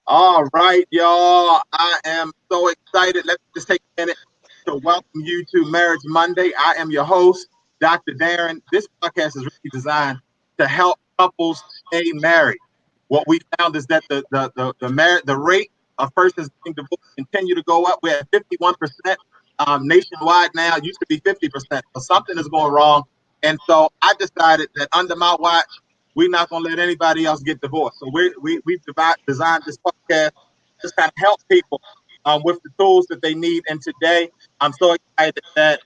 All right, y'all. I am so excited. Let's just take a minute to welcome you to Marriage Monday. I am your host, Dr. Derren. This podcast is really designed to help couples stay married. What we found is that the rate of persons being divorced continue to go up. We're at 51% nationwide now. It used to be 50%. So something is going wrong. And so I decided that under my watch, we're not going to let anybody else get divorced. So we've designed this podcast just kind of help people with the tools that they need. And today, I'm so excited that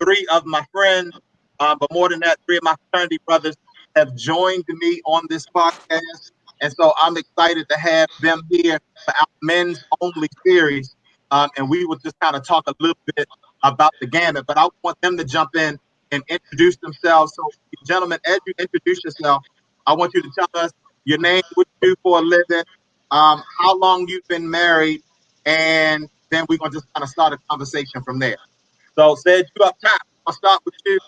three of my friends, but more than that, three of my fraternity brothers have joined me on this podcast. And so I'm excited to have them here for our men's only series. And we will just kind of talk a little bit about the gamut, but I want them to jump in and introduce themselves. So, gentlemen, as you introduce yourself, I want you to tell us your name, what you do for a living, how long you've been married, and then we're going to just kind of start a conversation from there. So, said you up top. I'll start with you,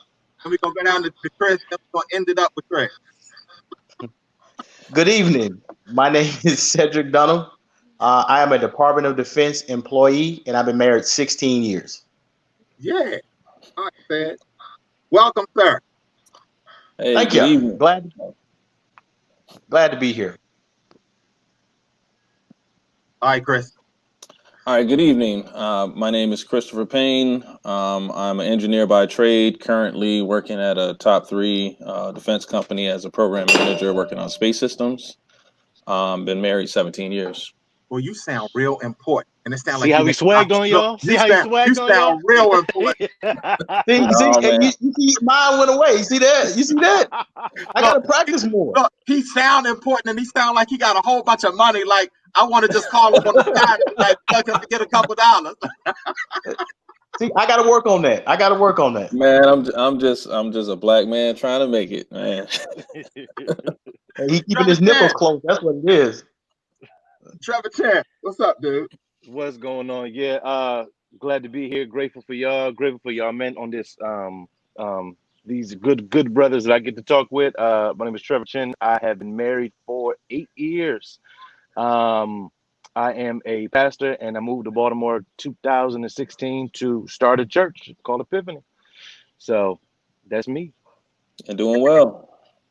and we're going to go down to Chris, and we're going to end it up with Chris. Good evening. My name is Cedric Dunham. I am a Department of Defense employee, and I've been married 16 years. Yeah. All right, said. Welcome, sir. Hey, Thank good you. evening. Glad to be here. All right, Chris. All right, good evening. My name is Christopher Payne. I'm an engineer by trade, currently working at a top three defense company as a program manager working on space systems. Been married 17 years. Well, you sound real important, and it sounds See like you how he make swagged on look. y'all? See how he You swagged on y'all? sound real important. See, Oh, and man. you see, mine went away. You see that? You see that? I got to practice more. Look, he sound important, and he sound like he got a whole bunch of money. Like I want to just call him on the side, and like, can I get a couple dollars? See, I got to work on that. Man, I'm just a black man trying to make it, man. And he keeping Trevor his nipples Chan, close. That's what it is. Trevor Chan, what's up, dude? What's going on? Yeah, glad to be here. Grateful for y'all. Grateful for y'all men on this these good brothers that I get to talk with. My name is Trevor Chin. I have been married for 8 years. Um I am a pastor and I moved to Baltimore 2016 to start a church called Epiphany. So that's me. And doing well.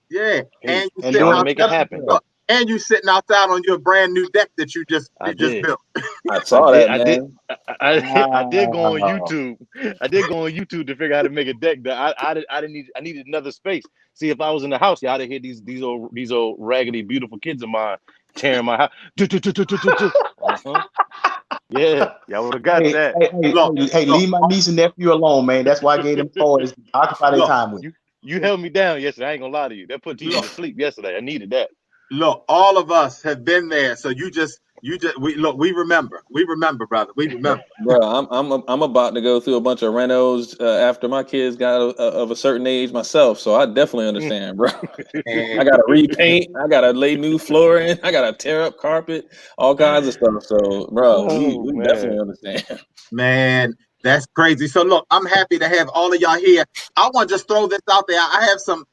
Yeah, Hey, and you And sitting trying doing to make it outside. happen. exceptionally well. Look, and you sitting outside on your brand new deck that I you just did. built. I I saw did. that, I did. man. I did go on Wow. YouTube. I did go on YouTube to figure out how to make a deck. That I didn't need. I needed another space. See, if I was in the house, y'all would hear these old raggedy beautiful kids of mine tearing my house. Uh-huh. Yeah, y'all would have got Hey, that. hey, hey, Look, hey, hey, look, leave my niece and nephew alone, man. That's why I gave them toys to occupy their look, time with. You held me down yesterday. I ain't gonna lie to you. That put TJ look. to sleep yesterday. I needed that. Look, all of us have been there. So we remember. We remember, brother. We remember. Bro, I'm about to go through a bunch of renos after my kids got of a certain age myself, so I definitely understand, bro. I And gotta repaint, I gotta lay new flooring, I gotta tear up carpet, all kinds of stuff. So, bro, we Oh we man. definitely understand. man, that's crazy. So look, I'm happy to have all of y'all here. I want to just throw this out there. I have some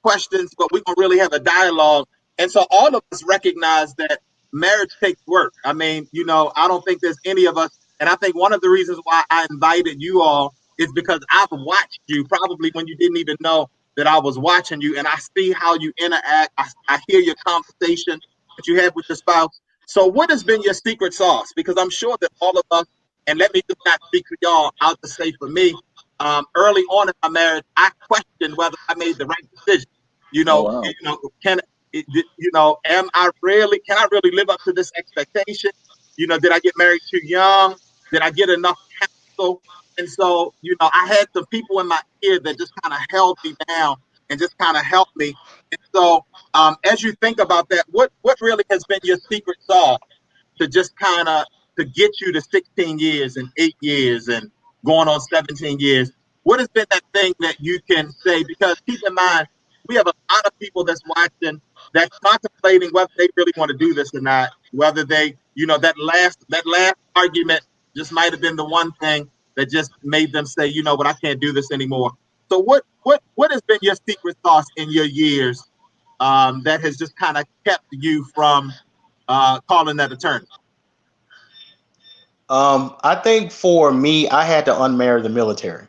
questions, but we're gonna really have a dialogue. And so all of us recognize that marriage takes work. I mean, I don't think there's any of us, and I think one of the reasons why I invited you all is because I've watched you probably when you didn't even know that I was watching you, and I see how you interact. I hear your conversation that you have with your spouse. So what has been your secret sauce? Because I'm sure that all of us, and let me just not speak for y'all, I'll just say for me, early on in my marriage, I questioned whether I made the right decision. Oh wow. Can I really live up to this expectation? Did I get married too young? Did I get enough counsel? And so, I had some people in my ear that just kind of held me down and just kind of helped me. And so, as you think about that, what really has been your secret sauce to just kind of to get you to 16 years and 8 years and going on 17 years? What has been that thing that you can say? Because keep in mind, we have a lot of people that's watching that's contemplating whether they really want to do this or not, whether they, that last argument just might have been the one thing that just made them say, but I can't do this anymore. So what has been your secret sauce in your years that has just kind of kept you from calling that attorney? I think for me, I had to unmarry the military.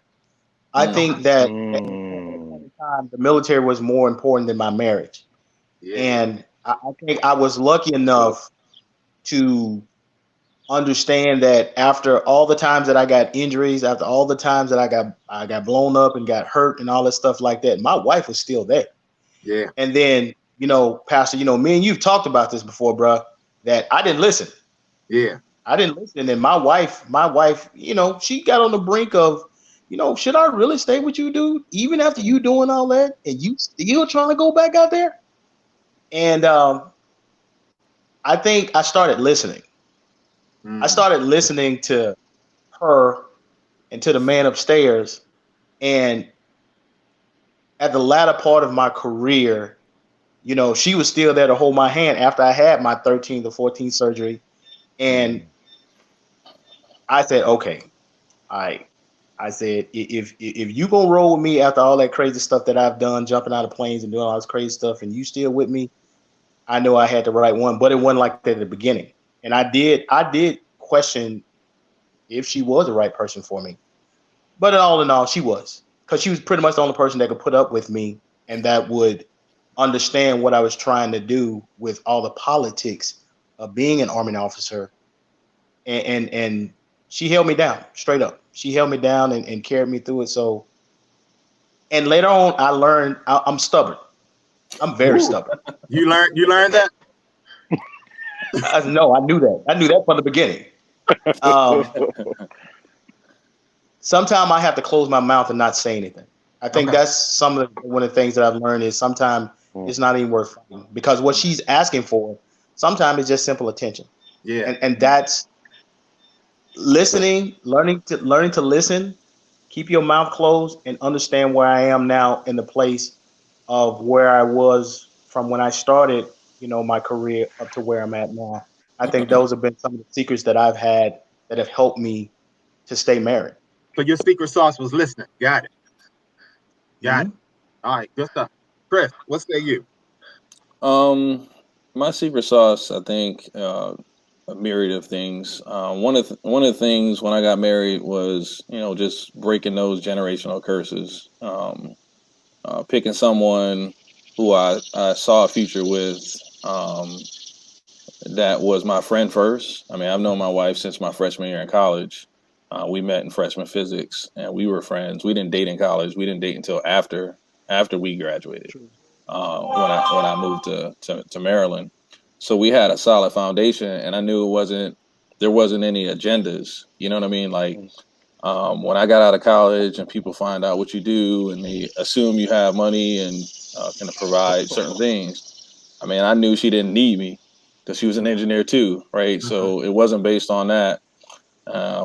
I think that at that point in time, the military was more important than my marriage. Yeah. And I think I was lucky enough to understand that after all the times that I got injuries, after all the times that I got blown up and got hurt and all that stuff like that, my wife was still there. Yeah. And then, Pastor, me and you've talked about this before, bro, that I didn't listen. Yeah. I didn't listen. And my wife, she got on the brink of, should I really stay with you, dude? Even after you doing all that and you still trying to go back out there? And I think I started listening. I started listening to her and to the man upstairs. And at the latter part of my career, she was still there to hold my hand after I had my 13th or 14th surgery. And I said, okay, I said, if you gonna roll with me after all that crazy stuff that I've done, jumping out of planes and doing all this crazy stuff, and you still with me, I know I had the right one, but it wasn't like that at the beginning. And I did question if she was the right person for me. But all in all, she was, because she was pretty much the only person that could put up with me and that would understand what I was trying to do with all the politics of being an Army officer. And she held me down straight up. She held me down and carried me through it. So, and later on, I learned I'm stubborn. I'm very stubborn. You learned that? No, I knew that. I knew that from the beginning. Sometimes I have to close my mouth and not say anything. I think that's one of the things that I've learned is sometimes it's not even worth fighting, because what she's asking for sometimes is just simple attention. Yeah. And that's listening, learning to listen, keep your mouth closed, and understand where I am now in the place of where I was from when I started, my career up to where I'm at now. I think those have been some of the secrets that I've had that have helped me to stay married. So your secret sauce was listening. Got it. Got it. All right, good stuff. Chris, what say you? My secret sauce, I think, a myriad of things. One of the things when I got married was, just breaking those generational curses. Picking someone who I saw a future with, that was my friend first. I mean, I've known my wife since my freshman year in college. We met in freshman physics, and we were friends. We didn't date in college. We didn't date until after we graduated. When I moved to Maryland, so we had a solid foundation, and I knew there wasn't any agendas. You know what I mean? Like, when I got out of college and people find out what you do and they assume you have money and can provide certain things. I mean, I knew she didn't need me because she was an engineer too, right? So it wasn't based on that.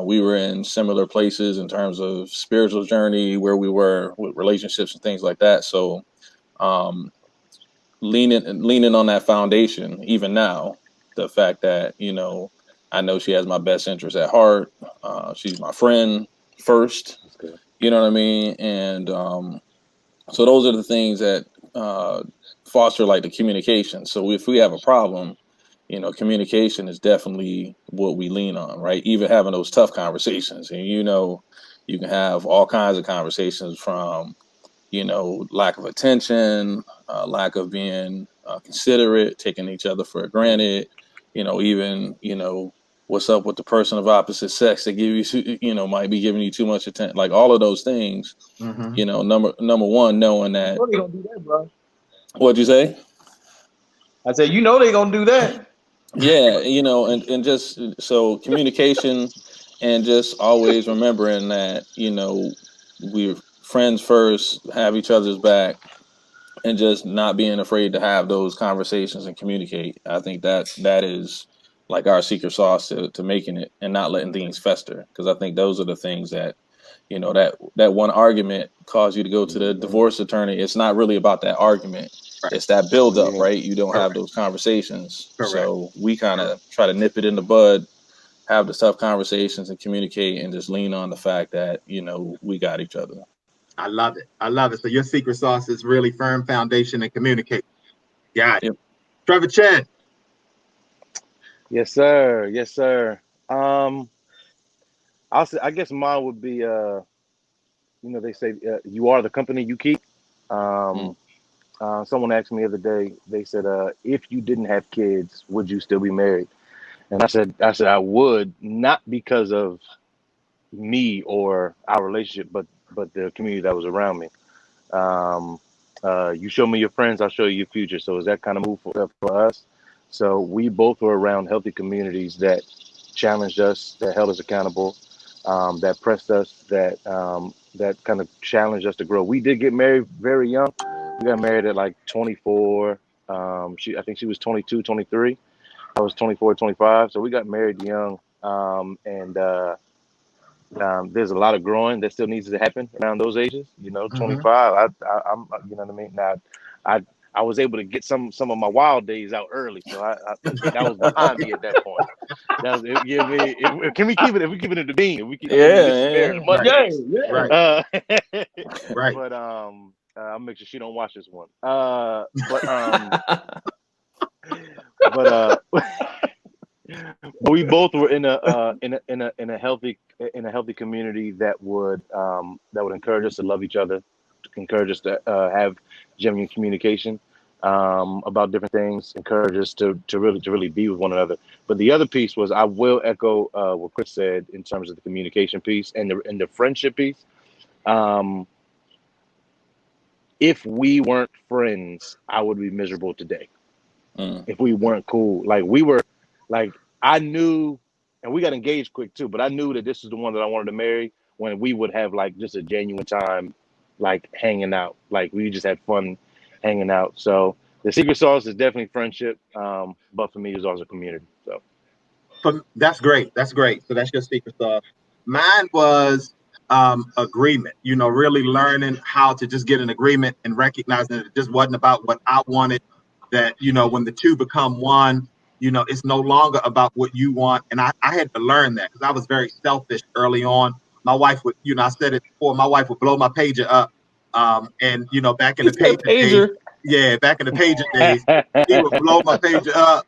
We were in similar places in terms of spiritual journey, where we were with relationships and things like that. So leaning on that foundation, even now, the fact that, I know she has my best interest at heart. She's my friend first, you know what I mean? And so those are the things that foster like the communication. So if we have a problem, communication is definitely what we lean on, right? Even having those tough conversations, and you can have all kinds of conversations from, lack of attention, lack of being considerate, taking each other for granted, even, what's up with the person of opposite sex that might be giving you too much attention, like all of those things. Number one, knowing that. You know they gonna do that, bro. What'd you say? I said, they gonna do that. Yeah, and just so communication, and just always remembering that, we're friends first, have each other's back, and just not being afraid to have those conversations and communicate. I think that is like our secret sauce to making it and not letting things fester. Because I think those are the things that, that one argument caused you to go to the divorce attorney. It's not really about that argument. Right. It's that build up, right? You don't have those conversations. Correct. So we kind of try to nip it in the bud, have the tough conversations and communicate, and just lean on the fact that, we got each other. I love it. I love it. So your secret sauce is really firm foundation and communicate. Got it. Yep. Trevor Chen. Yes, sir. Yes, sir. Um, I'll say, I guess mine would be, they say you are the company you keep. Mm. Um, Someone asked me the other day. They said, if you didn't have kids, would you still be married? And I said I would, not because of me or our relationship, but the community that was around me. Um, you show me your friends, I'll show you your future. So it's that kind of move for us. So we both were around healthy communities that challenged us, that held us accountable, that pressed us, that kind of challenged us to grow. We did get married very young. We got married at like 24. I think she was 22, 23. I was 24, 25. So we got married young. There's a lot of growing that still needs to happen around those ages. Mm-hmm. 25. I'm, you know what I mean. Now, I I was able to get some of my wild days out early, so I that was behind me at that point. That was, yeah. Can we keep it? If we keep it in the bean, if we keep, I mean, this is fair to Yeah, Right, Yeah, Mondays. yeah. right, Uh, right. but I'll make sure she don't watch this one. But we both were in a healthy community that would encourage us to love each other, to encourage us to have genuine communication about different things, encourage us to really be with one another. But the other piece was, I will echo what Chris said in terms of the communication piece and the friendship piece. Um, if we weren't friends, I would be miserable today. Mm. If we weren't cool. Like we were, like I knew, and we got engaged quick too. But I knew that this is the one that I wanted to marry when we would have like just a genuine time, like hanging out. Like we just had fun hanging out. So the secret sauce is definitely friendship. But for me, it's also community. So That's great. That's great. So that's your secret sauce. Mine was agreement. Really learning how to just get an agreement and recognizing that it just wasn't about what I wanted. That when the two become one, it's no longer about what you want. And I had to learn that because I was very selfish early on. My wife would, I said it before, my wife would blow my pager up. And back in He the said pager days, pager. yeah, back in the pager days, he would blow my pager up.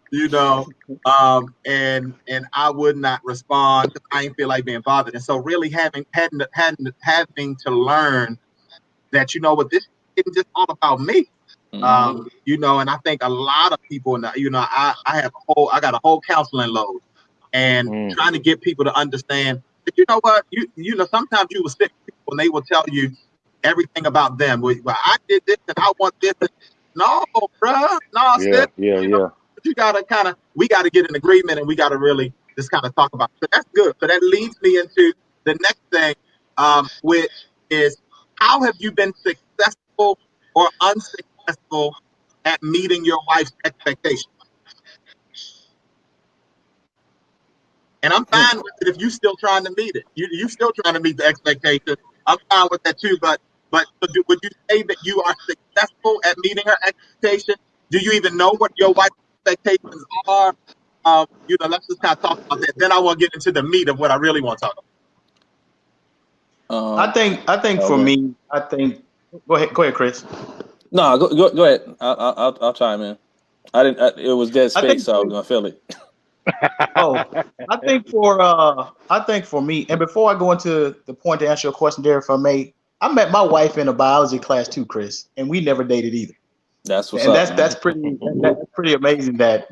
And I would not respond because I didn't feel like being bothered. And so really having to learn that what this isn't just all about me. Hmm. And I think a lot of people, I got a whole counseling load, and mm, trying to get people to understand that what sometimes you will sit with people and they will tell you everything about them. Well, I did this and I want this. No, bruh, no, sis, yeah, yeah, you know, yeah. you gotta we gotta get an agreement and we gotta really just kind of talk about it. So that's good. So that leads me into the next thing, which is, how have you been successful or unsuccessful at meeting your wife's expectations? And I'm Hmm. fine with it if you still trying to meet it. You still trying to meet the expectation. I'm fine with that too. But would you say that you are successful at meeting her expectation? Do you even know what your wife's expectations are? Let's just kind of talk about that. Then I want to get into the meat of what I really want to talk Um, I think for okay. me, I think go ahead, Chris. No, go ahead. I'll chime in. I didn't. It was dead I space, think so I was gonna fill it. oh, I think for me, and before I go into the point to answer your question, Derek, if I may, I met my wife in a biology class too, Chris, and we never dated either. That's what's And up, that's man. that's pretty amazing that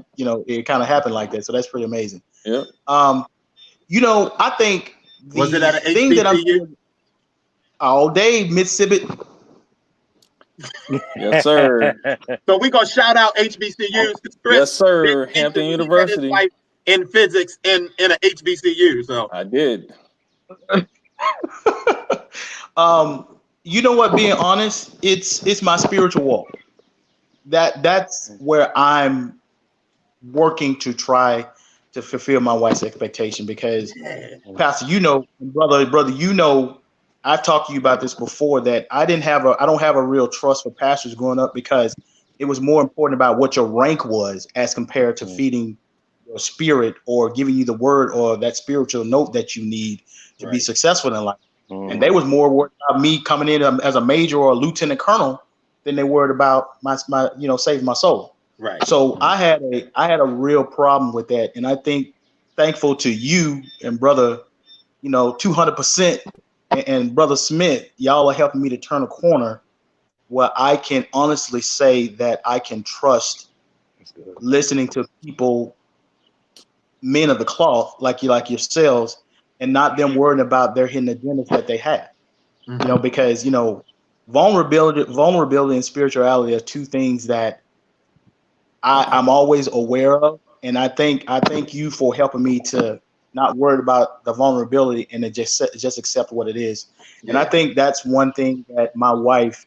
it kind of happened like that. So that's pretty amazing. Yep. Um, I think about. Was it the at an thing that I'm HBCU? doing all day, Mississippi. Yes, sir. So we're gonna shout out HBCUs because Chris Yes, did sir. mention Hampton he met his University. wife in physics in an HBCU. So I did. um, you know what? Being honest, it's my spiritual walk. That's where I'm working to try to fulfill my wife's expectation because yeah, Pastor, brother, I've talked to you about this before that I don't have a real trust for pastors growing up because it was more important about what your rank was as compared to feeding your spirit or giving you the word or that spiritual note that you need to be right. successful in life. And they Mhm. was more worried about me coming in as a major or a lieutenant colonel than they worried about my saving my soul. Right. So I had a real problem with that, and I think thankful to you and brother, 200%, and brother Smith, y'all are helping me to turn a corner where I can honestly say that I can trust listening to people, men of the cloth, like yourselves, and not them worrying about their hidden agendas that they have. Because vulnerability and spirituality are two things that I'm always aware of, and I thank you for helping me to not worry about the vulnerability and to just accept what it is. And I think that's one thing that my wife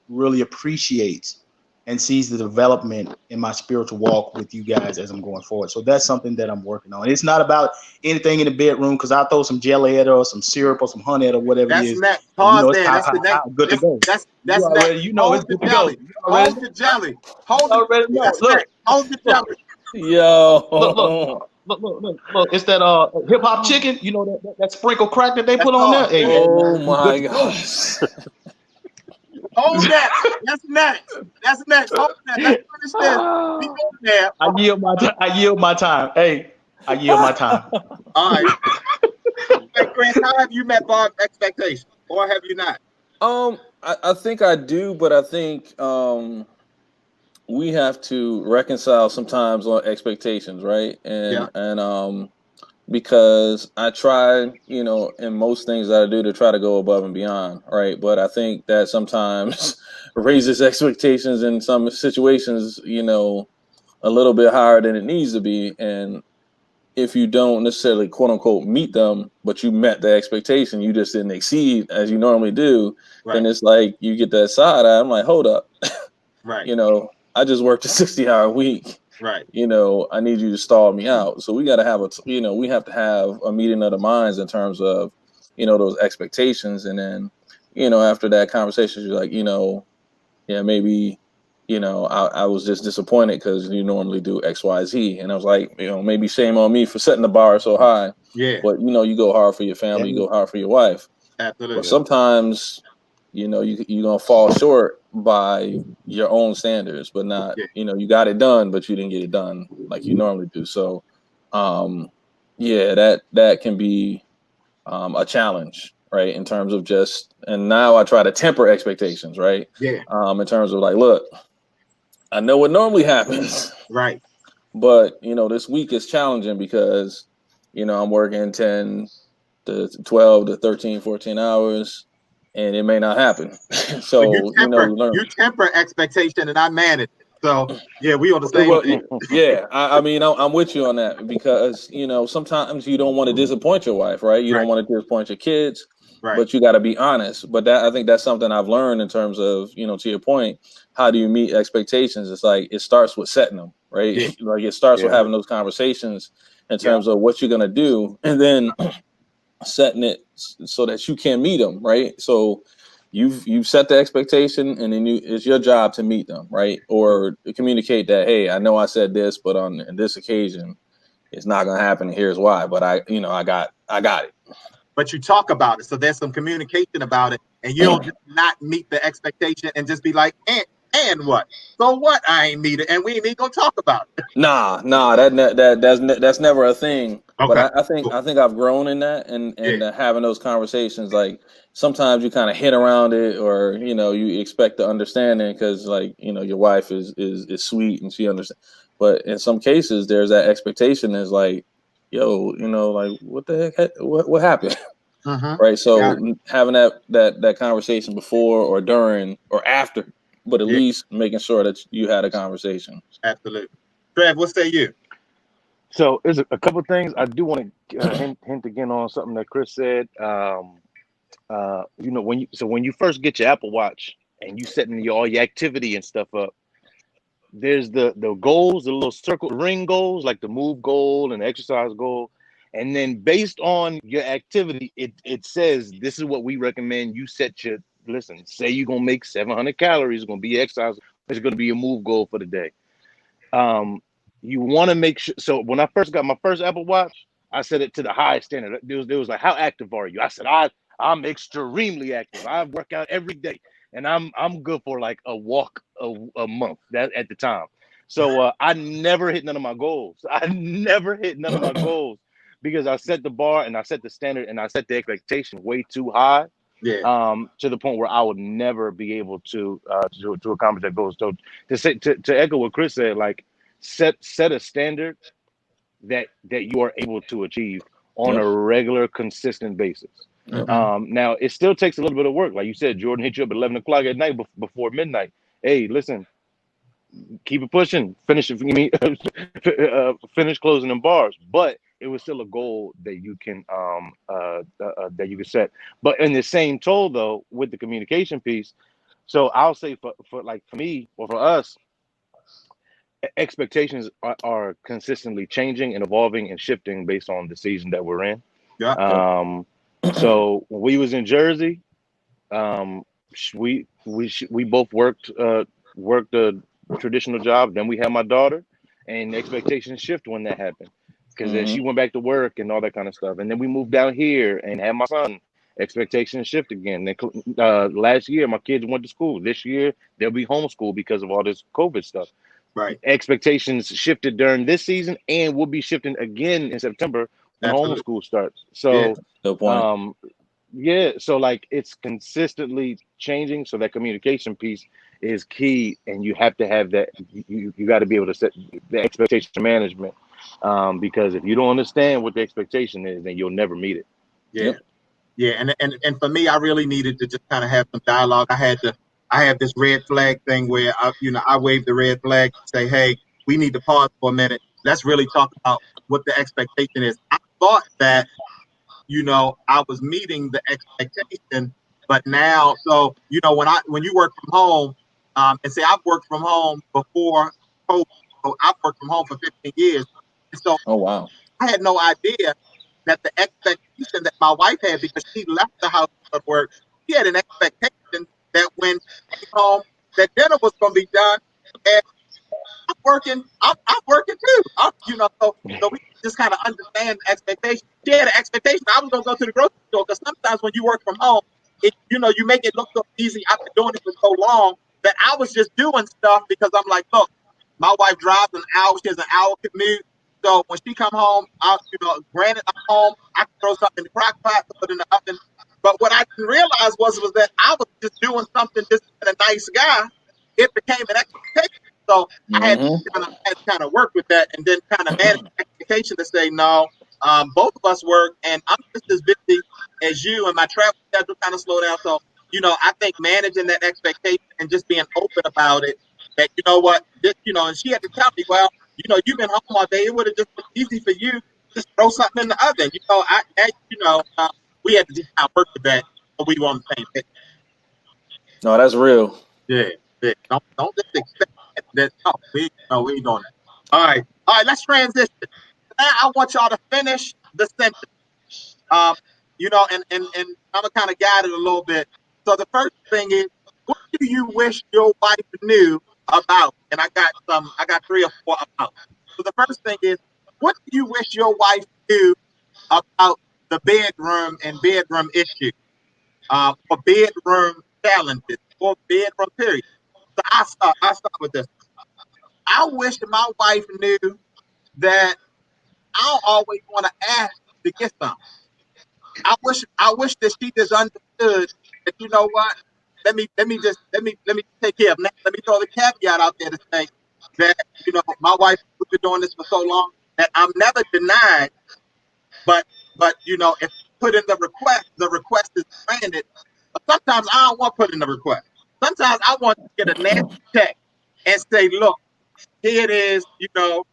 really appreciates and sees the development in my spiritual walk with you guys as I'm going forward. So that's something that I'm working on. It's not about anything in the bedroom because I throw some jelly at her or some syrup or some honey at her, whatever it That's is. next. And, Pause it's there. That's the next. good to go. That's You already, next. it's Hold the good to go. jelly. You already Hold the jelly. Hold you already the know. That's Look, next. Hold the look, jelly. Yo. look. It's that hip hop chicken. You know that sprinkle crack that they That's put on there. all. Hey, Oh we good my to go. gosh. Hold that. That's next. That's next. Hold that. Let's finish this. We go there. I yield my time. Hey, I yield my time. All right. Hey, Chris, how have you met Bob's expectations, or have you not? I think I do, but I think we have to reconcile sometimes on expectations, right? Yeah. And because I try, in most things that I do to try to go above and beyond, right? But I think that sometimes raises expectations in some situations, a little bit higher than it needs to be. And if you don't necessarily quote unquote meet them, but you met the expectation, you just didn't exceed as you normally do, then Right. it's like you get that side eye. I'm like, hold up, Right. I just worked a 60-hour week. Right. I need you to stall me out. So we got to have we have to have a meeting of the minds in terms of, those expectations. And then, after that conversation, you're like, yeah, maybe, I was just disappointed because you normally do X, Y, Z. And I was like, maybe shame on me for setting the bar so high. Yeah. But, you go hard for your family, you go hard for your wife. But Absolutely. sometimes, you're going to fall short by your own standards, but not, Yeah. you got it done, but you didn't get it done like you normally do. So, yeah, that can be a challenge, right? In terms of and now I try to temper expectations, right? Yeah. In terms of like, look, I know what normally happens, Right. but this week is challenging because, I'm working 10 to 12 to 13, 14 hours, and it may not happen. So you So, you learn. temper expectation, and I manage it. So yeah, we on the same Well, page. yeah, I mean, I'm with you on that because, sometimes you don't want to disappoint your wife, right? You Right. don't want to disappoint your kids, Right. but you got to be honest. But I think that's something I've learned in terms of, to your point, how do you meet expectations? It's like, it starts with setting them, right? Yeah. Like it starts with Yeah. having those conversations in terms of what you're going to do. And then setting it so that you can meet them, right? So you've set the expectation, and then it's your job to meet them, right? Or communicate that, hey, I know I said this, but on this occasion, it's not going to happen. And here's why. But I got it. But you talk about it, so there's some communication about it, and you don't just not meet the expectation and just be like, and what? So what? I ain't meet it, and we ain't even gonna talk about it. Nah, that's never a thing. But Okay. I think I've grown in that, Yeah. and having those conversations. Like sometimes you kind of hit around it, or you expect the understanding because like your wife is sweet and she understands. But in some cases, there's that expectation is like, yo, like what the heck, what happened, Mm-hmm. right? Got So it. having that conversation before or during or after, but at Yeah. least making sure that you had a conversation. Absolutely. Trev, what say you? So there's a couple of things I do want to hint again on something that Chris said. When you first get your Apple Watch and you setting all your activity and stuff up, there's the goals, the little circle ring goals, like the move goal and the exercise goal. And then based on your activity, it says this is what we recommend you set your say you're gonna make 700 calories, it's gonna be exercise, it's gonna be a move goal for the day. You want to make sure. So when I first got my first Apple Watch, I set it to the highest standard. There was like, how active are you? I said, I'm extremely active. I work out every day, and I'm good for like a walk a month. That at the time. So I never hit none of my goals. I never hit none of my goals because I set the bar and I set the standard and I set the expectation way too high. Yeah. To the point where I would never be able to accomplish that goal. So to echo what Chris said, like set a standard that you are able to achieve on Yep. a regular, consistent basis. Yep. Now it still takes a little bit of work, like you said. Jordan hit you up at 11 o'clock at night before midnight. Hey, listen, keep it pushing, finish it. Finish closing them bars, but it was still a goal that you can set. But in the same toll, though, with the communication piece, so I'll say for me or for us, expectations are consistently changing and evolving and shifting based on the season that we're in. Yeah. Yep. So when we was in Jersey, we both worked a traditional job. Then we had my daughter, and expectations shift when that happened because then Mhm. she went back to work and all that kind of stuff. And then we moved down here and had my son. Expectations shift again. Then, last year, my kids went to school. This year, they'll be homeschooled because of all this COVID stuff. Right. Expectations shifted during this season and will be shifting again in September when Absolutely. homeschool starts. Yeah. So, Good point. yeah, so like it's consistently changing. So that communication piece is key, and you have to have that. You got to be able to set the expectation management, because if you don't understand what the expectation is, then you'll never meet it. Yeah. Yep. Yeah. And for me, I really needed to just kind of have some dialogue. I have this red flag thing where I wave the red flag and say, hey, we need to pause for a minute. Let's really talk about what the expectation is. I thought that I was meeting the expectation, but now, so when you work from home, and say I've worked from home before COVID, so I've worked from home for 15 years, and so Oh wow. I had no idea that the expectation that my wife had because she left the house to work, she had an expectation that when she came home, that dinner was going to be done, and I'm working. I'm working too. So we just kind of understand the expectation. She had an expectation. I was gonna go to the grocery store because sometimes when you work from home, you make it look so easy. I've been doing it for so long that I was just doing stuff because I'm like, look, my wife drives an hour. She has an hour commute. So when she come home, granted I'm home, I can throw something in the crock pot, put it in the oven. But what I didn't realize was that I was just doing something, just being a nice guy. It became an expectation. So I had Mhm. to kind of work with that and then kind of manage the expectation to say, no, both of us work and I'm just as busy as you and my travel schedule kind of slow down. So, I think managing that expectation and just being open about it, that, what, and she had to tell me, well, you've been home all day. It would have just been easy for you. Just throw something in the oven. We had to just kind of work with that so we were on the same page. No, that's real. Yeah, yeah. Don't just expect that. We ain't doing that. All right. Let's transition. Now I want y'all to finish the sentence. Um, and I'm gonna kind of guide it a little bit. So the first thing is, what do you wish your wife knew about? And I got three or four about. So the first thing is, what do you wish your wife knew about the bedroom and bedroom issues, or bedroom challenges, or bedroom period? So I start with this. I wish my wife knew that I don't always want to ask to get something. I wish that she just understood that what. Let me take care of now. Let me throw the caveat out there to say that my wife has been doing this for so long that I'm never denied. But if put in the request is granted. But sometimes I don't want to put in the request. Sometimes I want to get a nasty text and say, look, here it is.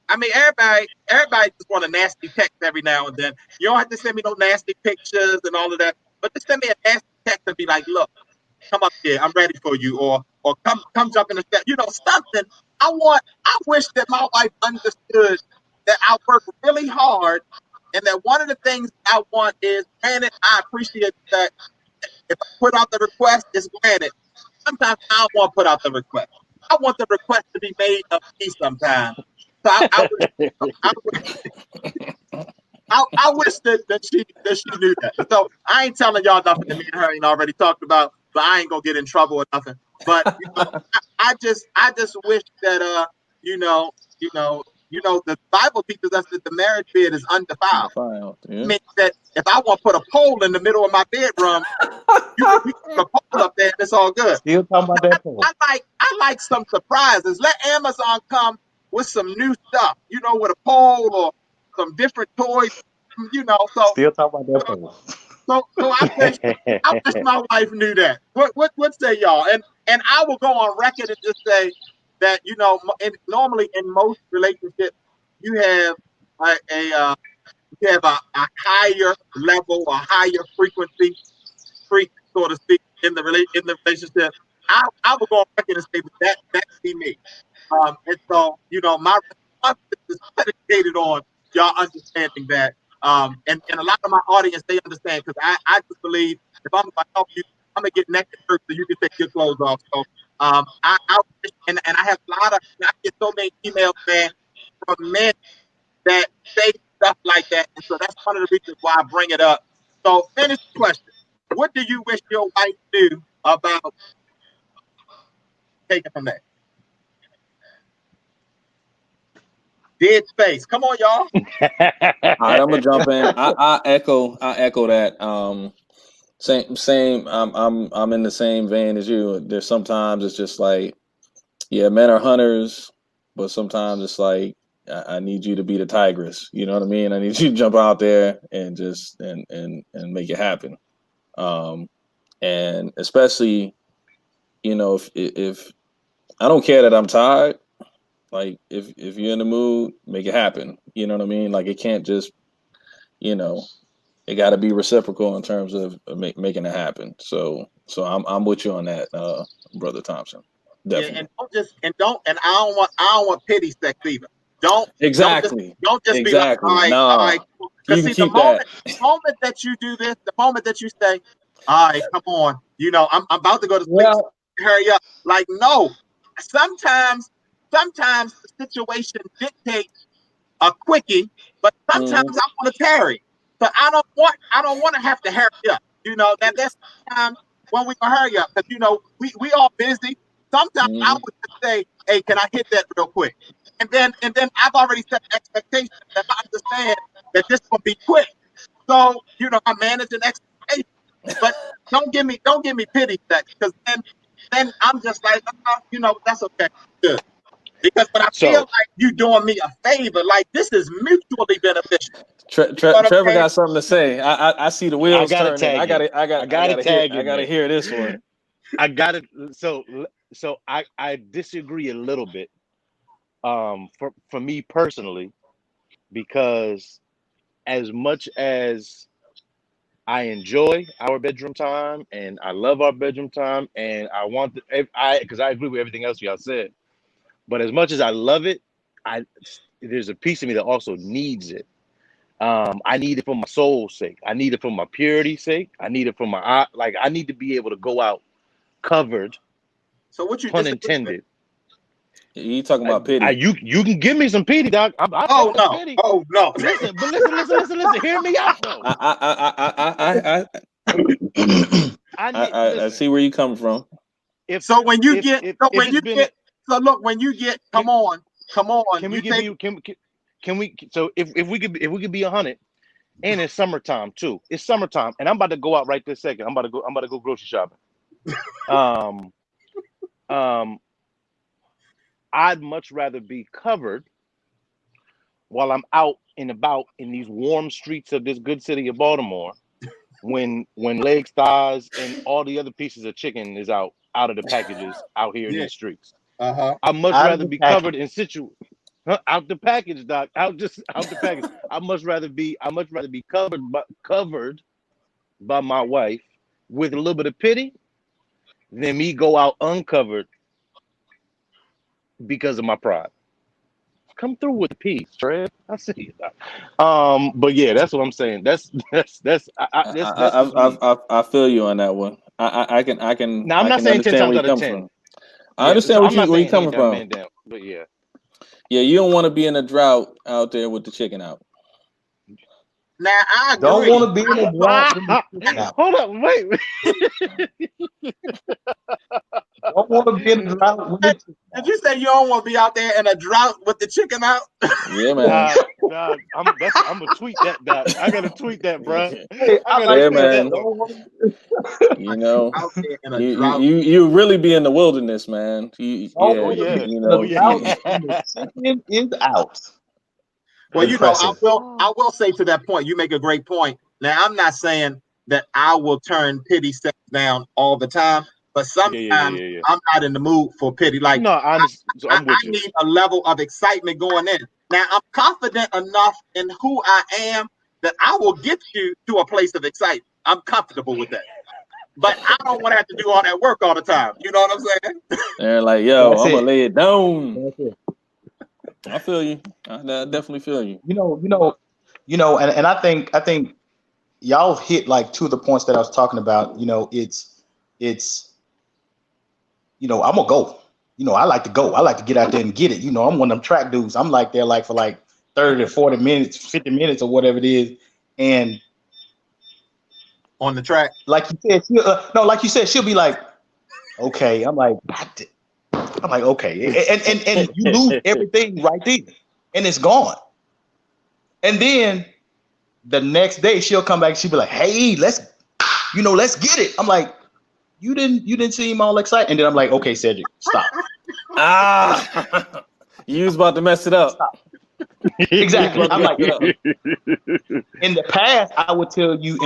I mean, everybody just want a nasty text every now and then. You don't have to send me no nasty pictures and all of that, but just send me a nasty text and be like, look, come up here, I'm ready for you, or come jump in the chat. Something. I wish that my wife understood that I work really hard, and that one of the things I want is, granted, I appreciate that if I put out the request, it's granted. Sometimes I don't want to put out the request. I want the request to be made of me sometimes. So I I wish that she knew that. So I ain't telling y'all nothing that me and her ain't already talked about, but I ain't gonna get in trouble or nothing. But I just wish that you know, the Bible teaches us that the marriage bed is undefiled. Yeah. It means that if I want to put a pole in the middle of my bedroom, you can put a pole up there and it's all good. Still talking about that pole. I like some surprises. Let Amazon come with some new stuff, with a pole or some different toys, So Still talking about that pole. So I wish my wife knew that. What say y'all? And I will go on record and just say that normally in most relationships you have a higher level, a higher frequency, so to speak, in the relationship. I will go on record and say that be me. And so my response is predicated on y'all understanding that. And a lot of my audience, they understand, because I just believe if I'm gonna help you, I'm gonna get naked first so you can take your clothes off. So and I have I get so many emails, man, from men that say stuff like that. And so that's one of the reasons why I bring it up. So finish the question. What do you wish your wife knew about taking from that? Dead space. Come on, y'all. All right, I'm gonna jump in. I echo that. Same. I'm in the same vein as you. There's sometimes it's just like, yeah, men are hunters, but sometimes it's like I need you to be the tigress. You know what I mean? I need you to jump out there and just and make it happen. And especially, if I don't care that I'm tired. Like if you're in the mood, make it happen. You know what I mean? Like it can't just, it got to be reciprocal in terms of making it happen. So I'm with you on that, Brother Thompson. Definitely. Yeah, and I don't want pity sex either. Don't Exactly. Don't just be like, Exactly. all right, No, all right. you Because can see, the keep that. moment that you do this, the moment that you say, all right, come on, I'm about to go to sleep. Well, Hurry up. Like, no. Sometimes the situation dictates a quickie, but sometimes I want to tarry. So I don't want to have to hurry up. That's times when we can hurry up, because we all busy. Sometimes I would just say, hey, can I hit that real quick? And then I've already set expectations that I understand that this will be quick. So I manage an expectation. But don't give me pity sex, because then I'm just like, that's okay. Good. Because when I feel like you doing me a favor, like this is mutually beneficial. Trevor got something to say. I see the wheels turning. I gotta hear this one. I got it. So I disagree a little bit. For me personally, because as much as I enjoy our bedroom time and I love our bedroom time, and because I agree with everything else y'all said, but as much as I love it, there's a piece of me that also needs it. I need it for my soul's sake. I need it for my purity's sake. I need it for my eye. Like I need to be able to go out covered. So what you pun intended? You talking about pity? You can give me some pity, Doc. Oh no! Pity. Oh no! Listen, but listen. Hear me out, though. I see where you come from. So when you get, come on. Can we give you? Can we? So if we could be 100, and it's summertime too. It's summertime, and I'm about to go out right this second. I'm about to go grocery shopping. I'd much rather be covered while I'm out and about in these warm streets of this good city of Baltimore, when legs, thighs, and all the other pieces of chicken is out of the packages out here in these streets. I'd much rather be covered in out the package, Doc. Out the package. I'd much rather be covered by my wife with a little bit of pity than me go out uncovered because of my pride. Come through with the peace, Trev. I see you, Doc. But yeah, that's what I'm saying. That's I feel you on that one. I can. Now I'm not saying 10 times out of 10. I understand where you're coming from. But yeah. Yeah, you don't want to be in a drought out there with the chicken out. Now I agree. Don't want to be in a drought. Hold up, wait. don't want to be in a drought with the chicken Did out. you say you don't want to be out there in a drought with the chicken out? Yeah, man. I'm gonna tweet that, Doc. I gotta tweet that, bro. Hey, I I gotta like Yeah, tweet that. that man. one. Don't want You know, Out there in a you drought. really be in the wilderness, man. don't Yeah, Oh want to yeah. be you in a Oh know. drought yeah. and the chicken is out. Well, Impressive. I will say to that point, you make a great point. Now, I'm not saying that I will turn pity sex down all the time, but sometimes Yeah. I'm not in the mood for pity. Like No, honest. So I'm I with you. need a level of excitement going in. Now, I'm confident enough in who I am that I will get you to a place of excitement. I'm comfortable with that. But I don't want to have to do all that work all the time. You know what I'm saying? They're like, yo, That's I'm gonna it. lay it down. That's it. I feel you. I definitely feel you. And I think y'all hit like two of the points that I was talking about. It's I'm gonna go. I like to go. I like to get out there and get it. I'm one of them track dudes. I'm like there like for like 30 to 40 minutes, 50 minutes or whatever it is. And On the track. like you said, no, like you said, she'll be like, okay. I'm like, okay. And you lose everything right there. And it's gone. And then the next day she'll come back, she'll be like, hey, let's get it. I'm like, you didn't seem all excited. And then I'm like, okay, Cedric, stop. Ah, you was about to mess it up. Stop. Exactly. I'm like, Yeah. in the past, I would tell you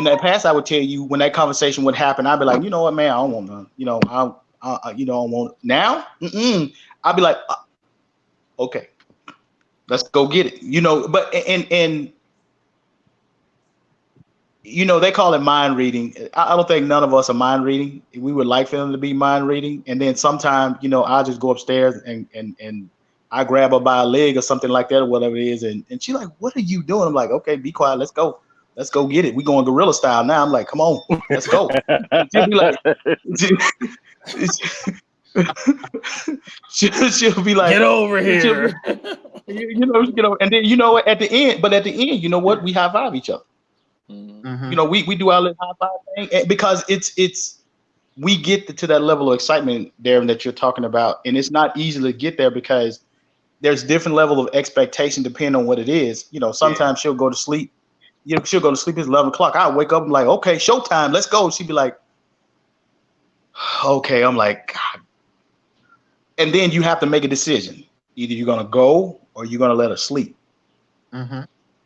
when that conversation would happen, I'd be like, you know what, man, I don't want none. I don't want now. I'd be like, okay, let's go get it. But and they call it mind reading. I don't think none of us are mind reading. We would like for them to be mind reading. And then sometimes, I'll just go upstairs and I grab her by a leg or something like that or whatever it is. And she's like, what are you doing? I'm like, okay, be quiet. Let's go. Let's go get it. We going gorilla style now. I'm like, come on, let's go. And she'll be like, she'll be like, Get over here. and then at the end, you know what? We high five each other. Mm-hmm. We do our little high five thing because we get to that level of excitement, Derren, that you're talking about, and it's not easy to get there because there's different level of expectation depending on what it is. Sometimes she'll go to sleep. She'll go to sleep at 11 o'clock. I wake up and like, okay, showtime, let's go. She'd be like, okay. I'm like, God. And then you have to make a decision. Either you're gonna go or you're gonna let her sleep. Mm-hmm.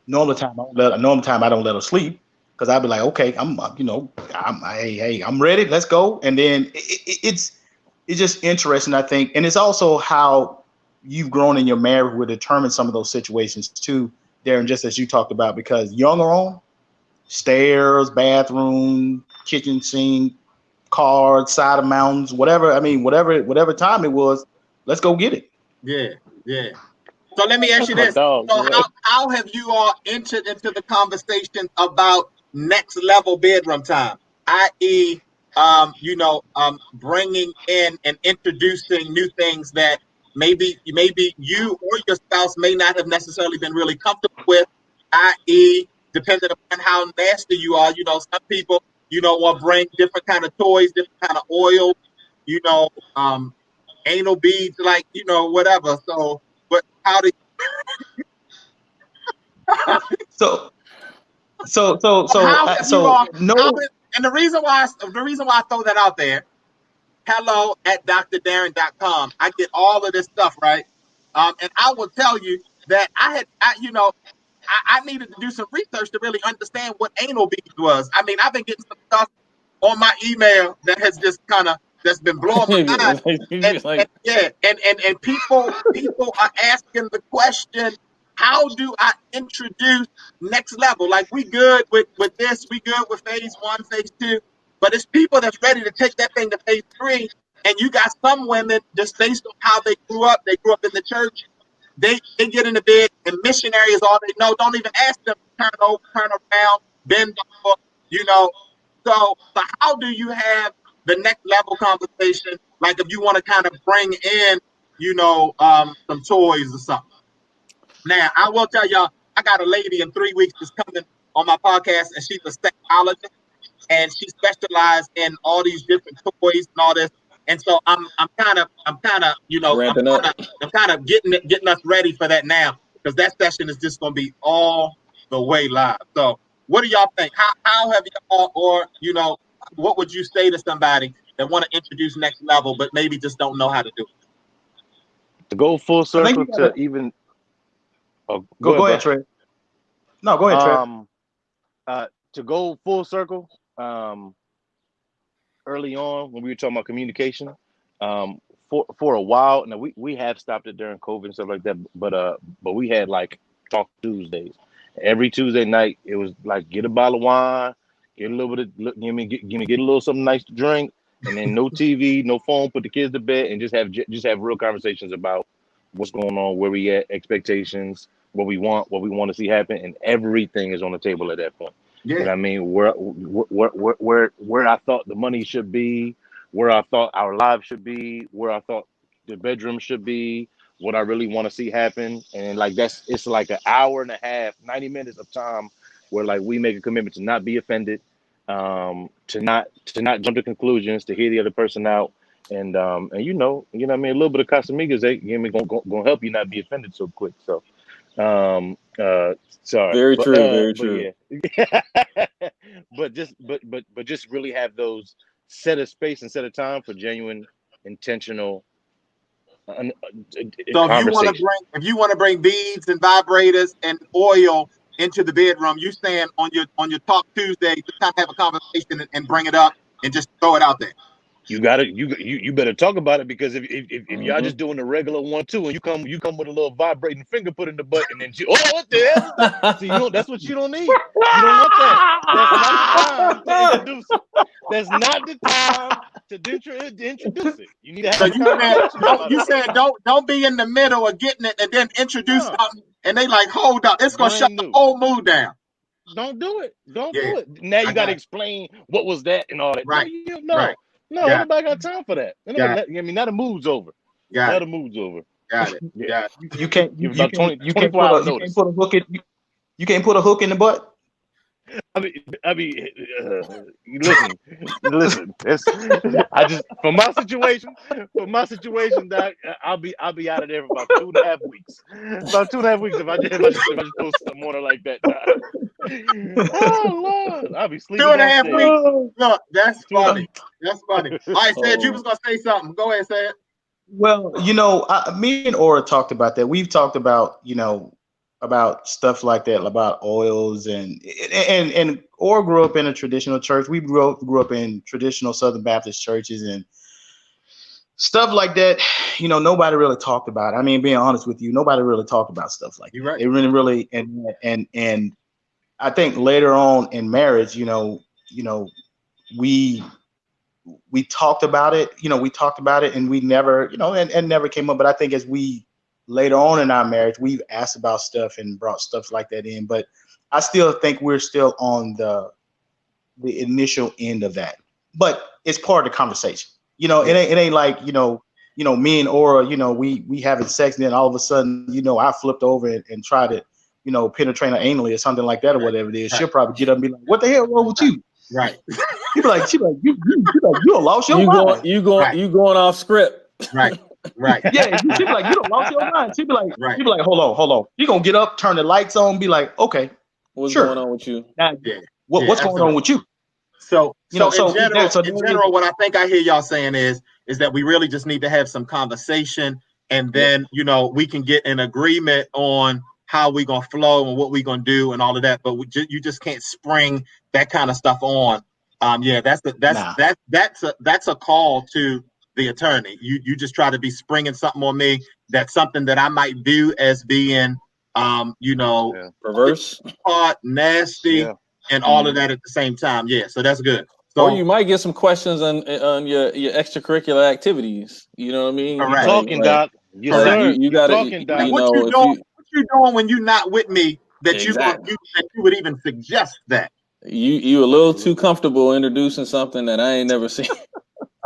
Normal time I don't let her sleep because I'd be like, okay, I'm ready, let's go. And then it's just interesting, I think, and it's also how you've grown in your marriage will determine some of those situations too, Derren, just as you talked about, because younger on stairs, bathroom, kitchen sink, cars, side of mountains, whatever. I mean, whatever time it was, let's go get it. Yeah. So let me ask you My this. dog, So bro. how have you all entered into the conversation about next level bedroom time, i.e., bringing in and introducing new things that maybe you or your spouse may not have necessarily been really comfortable with, i.e., depending upon how nasty you are. Some people, will bring different kind of toys, different kind of oils, you know, um, anal beads, like, whatever. So, but how do So so so so how uh, have you so all how no. and the reason why I throw that out there, hello at drdarren.com. I get all of this stuff, right? And I will tell you that I needed to do some research to really understand what anal beads was. I mean, I've been getting some stuff on my email that has just that's been blowing my mind. And Like, yeah, and people are asking the question, how do I introduce next level? Like, we good with this, we good with phase 1, phase 2, but it's people that's ready to take that thing to phase 3. And you got some women, just based on how they grew up in the church, they get in the bed and missionary is all they know. Don't even ask them to turn over, turn around, bend over, you know. So how do you have the next level conversation? Like, if you want to kind of bring in, some toys or something. Now, I will tell y'all, I got a lady in 3 weeks that's coming on my podcast, and she's a sexologist, and she specializes in all these different toys and all this. And so I'm kind of Ramping up. I'm kind of getting us ready for that now, because that session is just going to be all the way live. So what do y'all think? How have y'all, or what would you say to somebody that want to introduce next level but maybe just don't know how to do it? To go full I think circle you gotta to even go ahead, bro. Trey. No, go ahead, Trey. To go full circle, early on when we were talking about communication, for a while now we have stopped it during COVID and stuff like that, but we had like Talk Tuesdays. Every Tuesday night it was like, get a bottle of wine, get a little bit of get a little something nice to drink, and then no TV, no phone, put the kids to bed, and just have real conversations about what's going on, where we at, expectations, what we want to see happen, and everything is on the table at that point. You know what I mean? Where I thought the money should be, where I thought our lives should be, where I thought the bedroom should be, what I really want to see happen. And like it's like an hour and a half, 90 minutes of time where like we make a commitment to not be offended, to not jump to conclusions, to hear the other person out. And you know what I mean, a little bit of Casamigos gonna help you not be offended so quick. So sorry, Very true. Very but true. yeah. but just really have those set of space and set of time for genuine, intentional So conversation. if you want to bring beads and vibrators and oil into the bedroom, you saying on your Talk Tuesday, just kind of have a conversation and bring it up and just throw it out there. You better talk about it, because if y'all just doing the regular 1-2 and you come with a little vibrating finger put in the butt, and then what the hell is that? See, that's what you don't need. You don't want that. That's not the time to introduce it. That's not the time to introduce it. You need to have a conversation about You it. said don't be in the middle of getting it and then introduce something and they like, hold up, it's gonna shut the whole mood down. Don't do it. Don't do it. Now you got to explain what was that and all that. Right. No, nobody got time for that. I mean, now the mood's over. Now the mood's over. Got it. Yeah. You can't Give about 24 hour notice. You can't put a hook in the butt. I mean, listen. I just for my situation, Doc, I'll be out of there for about 2.5 weeks. About 2.5 weeks if I just throw something on her like that, Doc. Oh Lord, I'll be sleeping. 2.5 weeks. Look, that's funny. That's funny. All right, said you was gonna say something. Go ahead, say it. Well, me and Aura talked about that. We've talked about, about stuff like that, about oils and Aura grew up in a traditional church. We grew up in traditional Southern Baptist churches and stuff like that. Nobody really talked about it. I mean, being honest with you, nobody really talked about stuff like that. Right. They really, and I think later on in marriage, we talked about it, and we never, and never came up. But I think as we later on in our marriage, we've asked about stuff and brought stuff like that in. But I still think we're still on the initial end of that. But it's part of the conversation. It ain't like, me and Aura, we having sex, and then all of a sudden, I flipped over and tried to, penetrate her anally or something like that, or whatever it is. She'll probably get up and be like, "What the hell wrong with you?" Right. She be like, you lost your mind. You going off script. Right. Yeah, she be like, you don't lost your mind. She be like, hold on. You gonna get up, turn the lights on, be like, okay, what's going on with you? Now, what's going on with you? So in general, what I think I hear y'all saying is that we really just need to have some conversation, and then we can get an agreement on how we gonna flow and what we gonna do and all of that. But you just can't spring that kind of stuff on. That's a call to the attorney. You just try to be springing something on me. That's something that I might view as being perverse, nasty, and all of that at the same time. Yeah, so that's good. So, or you might get some questions on your extracurricular activities. You know what I mean? Correct. You're talking, Doc. Yes, sir. You got talking, Doc. What you doing when you're not with me that you would even suggest that? You a little too comfortable introducing something that I ain't never seen.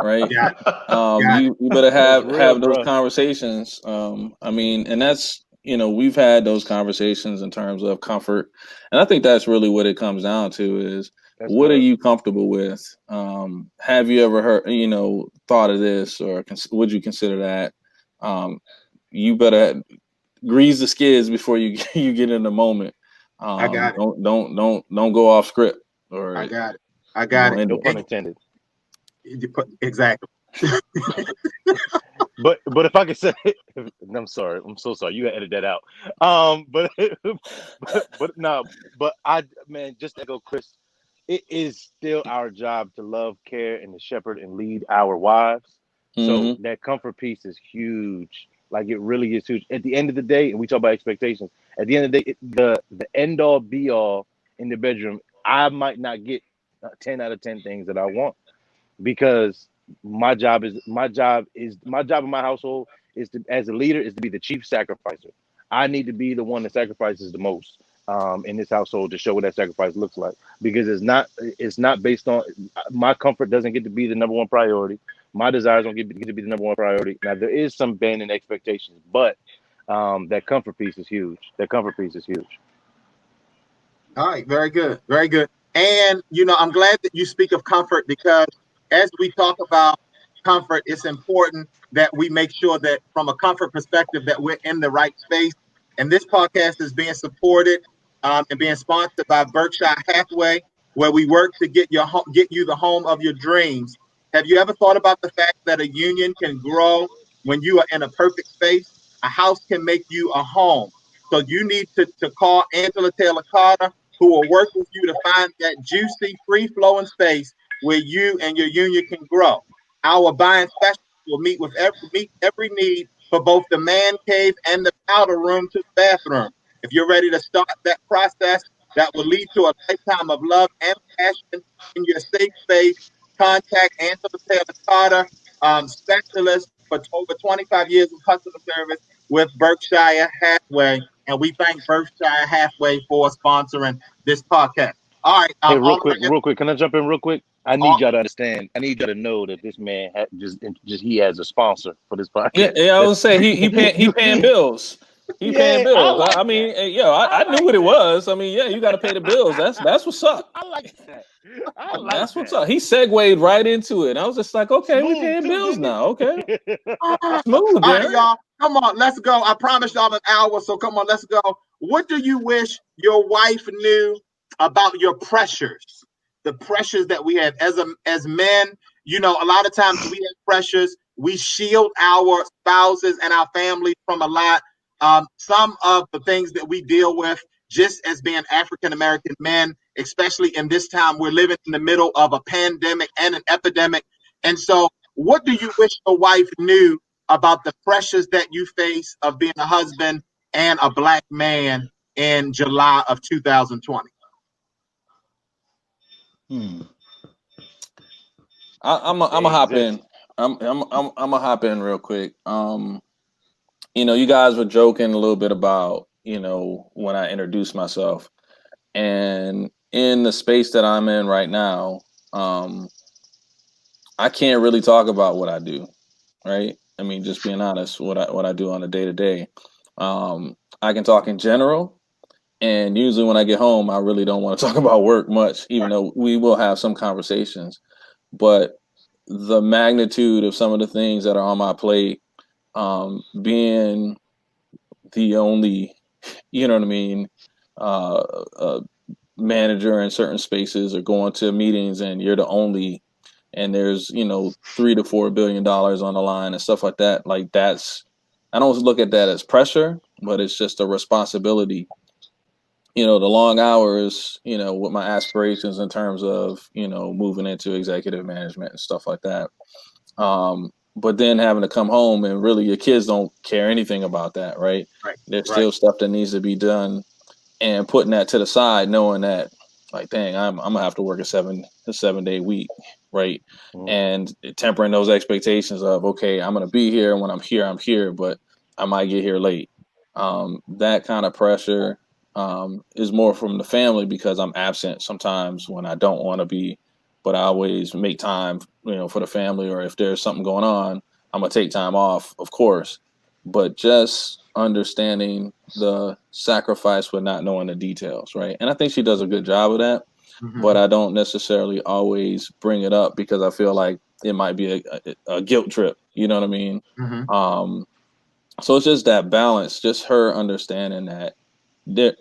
Right. You better have those conversations. I mean, and that's, we've had those conversations in terms of comfort. And I think that's really what it comes down to is, what are you comfortable with? Have you ever heard, thought of this, or would you consider that? You better grease the skids before you you get in the moment. I got it. Don't go off script, or I got it. I got it. No pun intended. Exactly. But if I could say, I'm sorry, I'm so sorry. You gotta edit that out. But I, man, just to echo Chris, it is still our job to love, care, and to shepherd and lead our wives. So that comfort piece is huge. Like, it really is huge. At the end of the day, and we talk about expectations. At the end of the day, the end all be all in the bedroom, I might not get 10 out of 10 things that I want, because my job in my household is to, as a leader, is to be the chief sacrificer. I need to be the one that sacrifices the most in this household, to show what that sacrifice looks like, because it's not based on my comfort. Doesn't get to be the number one priority. My desires don't get to be the number one priority. Now, there is some bend in expectations, but that comfort piece is huge. All right, very good, very good. And I'm glad that you speak of comfort, because as we talk about comfort, it's important that we make sure that from a comfort perspective that we're in the right space. And this podcast is being supported and being sponsored by Berkshire Hathaway, where we work to get you the home of your dreams. Have you ever thought about the fact that a union can grow when you are in a perfect space? A house can make you a home. So you need to call Angela Taylor Carter, who will work with you to find that juicy, free-flowing space where you and your union can grow. Our buying specialist will meet every need for both the man cave and the powder room to the bathroom. If you're ready to start that process that will lead to a lifetime of love and passion in your safe space, contact Angela Taylor Carter, specialist for over 25 years of customer service with Berkshire Hathaway. And we thank Berkshire Hathaway for sponsoring this podcast. All right. Hey, real quick. Can I jump in real quick? I need y'all to understand. I need y'all to know that this man he has a sponsor for this podcast. Yeah, I was saying he paying bills. Paying bills. I mean, I knew what it was. I mean, yeah, you got to pay the bills. That's what's up. I like that. That's what's up. He segued right into it. I was just like, okay, we paying bills now. Okay, smooth, All right, Derren. y'all. Come on, let's go. I promised y'all an hour, so come on, let's go. What do you wish your wife knew about your pressures? The pressures that we have as men. A lot of times we have pressures. We shield our spouses and our families from a lot. Some of the things that we deal with, just as being African American men, especially in this time, we're living in the middle of a pandemic and an epidemic. And so, what do you wish your wife knew about the pressures that you face of being a husband and a Black man in July of 2020? I'm a hop in. I'm a hop in real quick. You guys were joking a little bit about, when I introduced myself, and in the space that I'm in right now, I can't really talk about what I do, right? I mean, just being honest, what I do on a day to day. I can talk in general, and usually when I get home, I really don't want to talk about work much, even though we will have some conversations. But the magnitude of some of the things that are on my plate, being the only, manager in certain spaces, or going to meetings and you're the only, and there's, $3 to $4 billion on the line and stuff like that. Like, I don't look at that as pressure, but it's just a responsibility. The long hours, with my aspirations in terms of, moving into executive management and stuff like that. But then having to come home and really your kids don't care anything about that, right? There's still stuff that needs to be done, and putting that to the side, knowing that, like, dang, I'm gonna have to work a 7-day week, right? And tempering those expectations of, okay, I'm gonna be here, and when I'm here, but I might get here late. That kind of pressure is more from the family, because I'm absent sometimes when I don't want to be, but I always make time, for the family. Or if there's something going on, I'm gonna take time off, of course. But just understanding the sacrifice with not knowing the details, right? And I think she does a good job of that. but I don't necessarily always bring it up because I feel like it might be a guilt trip. You know what I mean? So it's just that balance, just her understanding that there,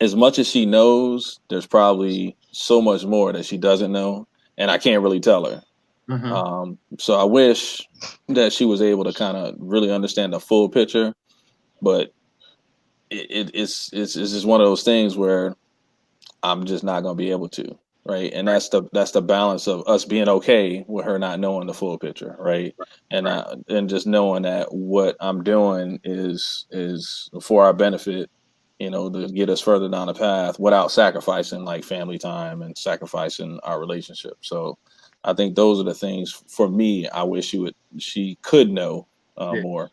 as much as she knows, there's probably so much more that she doesn't know, and I can't really tell her. So I wish that she was able to kind of really understand the full picture, but it's just one of those things where I'm just not going to be able to, right? And that's the balance of us being okay with her not knowing the full picture, right? And just knowing that what I'm doing is for our benefit, to get us further down the path without sacrificing like family time and sacrificing our relationship. So I think those are the things for me. I wish she could know more.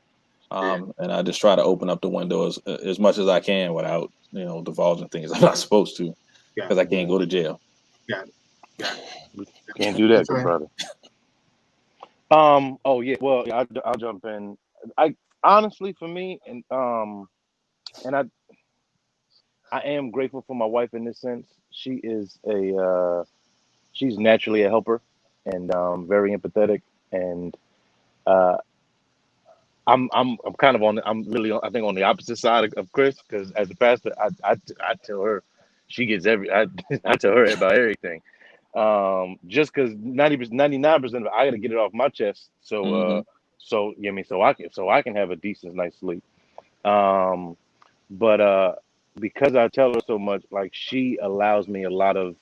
And I just try to open up the window as much as I can without, divulging things I'm not supposed to, because I can't go to jail. Got it. Can't do that, good brother. Oh yeah. Well, I'll jump in. I honestly, for me, and I am grateful for my wife in this sense. She is she's naturally a helper and very empathetic, and uh, I'm kind of I'm really I think on the opposite side of Chris, because as a pastor I tell her she gets I tell her about everything, just because 99% of it I got to get it off my chest, so you know what I mean, so I can have a decent night's sleep, but because I tell her so much, like she allows me a lot of,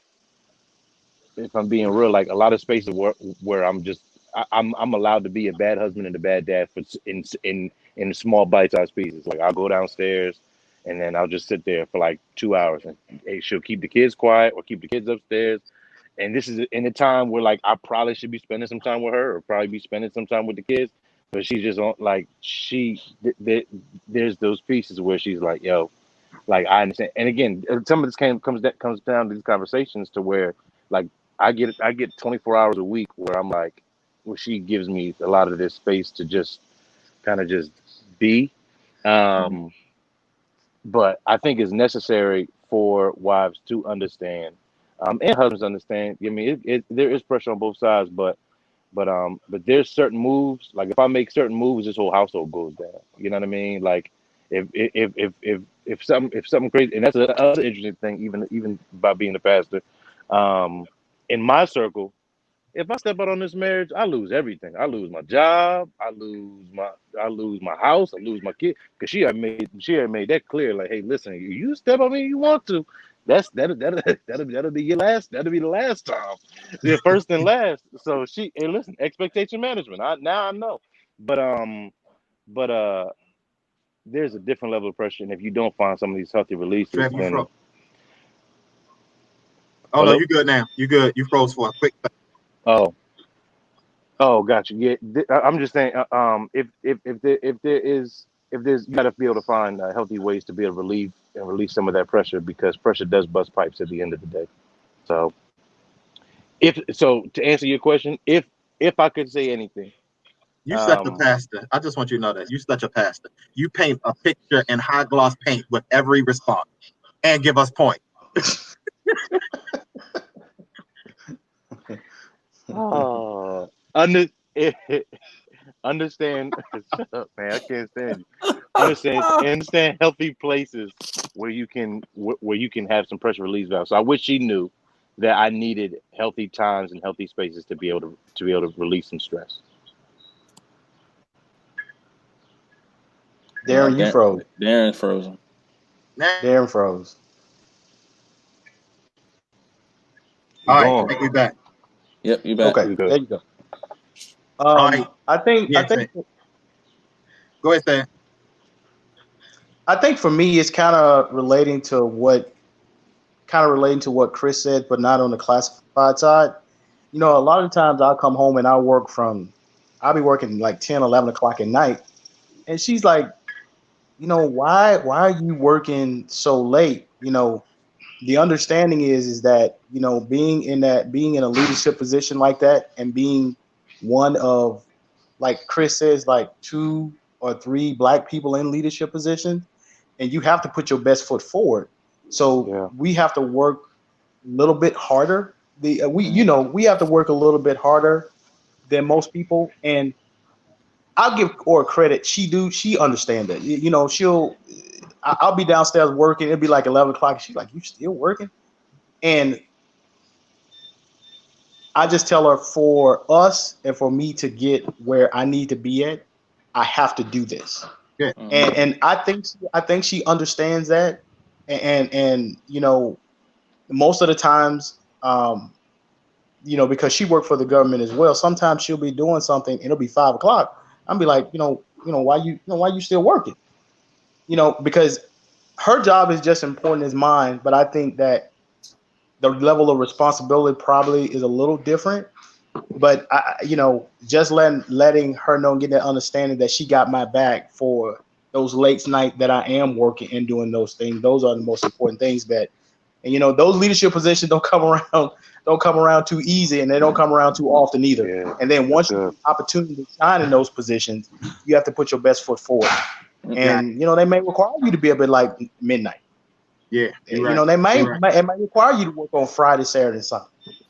if I'm being real, like a lot of spaces where I'm allowed to be a bad husband and a bad dad in small bite-sized pieces. Like I'll go downstairs and then I'll just sit there for like 2 hours, and she'll keep the kids quiet or keep the kids upstairs. And this is in a time where like I probably should be spending some time with her or probably be spending some time with the kids, but she just don't like there's those pieces where she's like, yo, like I understand. And again, some of this comes down to these conversations to where like I get 24 hours a week where I'm like, where she gives me a lot of this space to just kind of just be. But I think it's necessary for wives to understand, and husbands understand. I mean, there is pressure on both sides, but there's certain moves. Like if I make certain moves, this whole household goes down. You know what I mean? Like if something crazy, and that's another interesting thing, even by being a pastor, in my circle, if I step out on this marriage, I lose everything. I lose my job. I lose my house. I lose my kid. Because she had made that clear. Like, hey, listen, you step on me, you want to. That'll be your last. That'll be the last time. The first and last. So hey, listen, expectation management. I know, but there's a different level of pressure, and if you don't find some of these healthy releases, Trev, you then froze. Oh no, hello. you good now. You good. You froze for a quick second. Oh, gotcha. Yeah, I'm just saying. If there's, you got to be able to find healthy ways to be able to relieve and release some of that pressure, because pressure does bust pipes at the end of the day. So, to answer your question, if I could say anything, You such a um, pastor. I just want you to know that you such a pastor. You paint a picture in high gloss paint with every response and give us points. oh, under, understand. Shut up, man. I can't stand you. Understand healthy places where you can have some pressure release valve. So I wish she knew that I needed healthy times and healthy spaces to be able to release some stress. Derren, you froze. Derren's frozen. Derren froze. All right, I Gone. think we back. Yep, you back. Okay, We good. there you go. All right. I think Go ahead, Stan. I think for me it's kind of relating to what Chris said, but not on the classified side. A lot of times I'll come home and I'll be working like 10, 11 o'clock at night. And she's like, why are you working so late? The understanding is that, being in a leadership position like that, and being one of, like Chris says, like 2 or 3 Black people in leadership positions, and you have to put your best foot forward. So Yeah. we have to work little bit harder. We have to work a little bit harder than most people, and I'll give Cora credit. She understand that. I'll be downstairs working. It'll be like 11 o'clock. And she's like, "You still working?" And I just tell her, for us and for me to get where I need to be at, I have to do this. Yeah. And I think she understands that. And most of the times, because she worked for the government as well, sometimes she'll be doing something and it'll be 5 o'clock. I'll be like, why you still working? Because her job is just important as mine, but I think that the level of responsibility probably is a little different. But just letting her know and getting that understanding that she got my back for those late night that I am working and doing those things. Those are the most important things. And those leadership positions don't come around too easy, and they don't come around too often either. Yeah, And then once you good. get the opportunity to shine in those positions, you have to put your best foot forward. Yeah. And they may require you to be up at like midnight. Yeah. You're right. They might, You're right. it might require you to work on Friday, Saturday, and Sunday.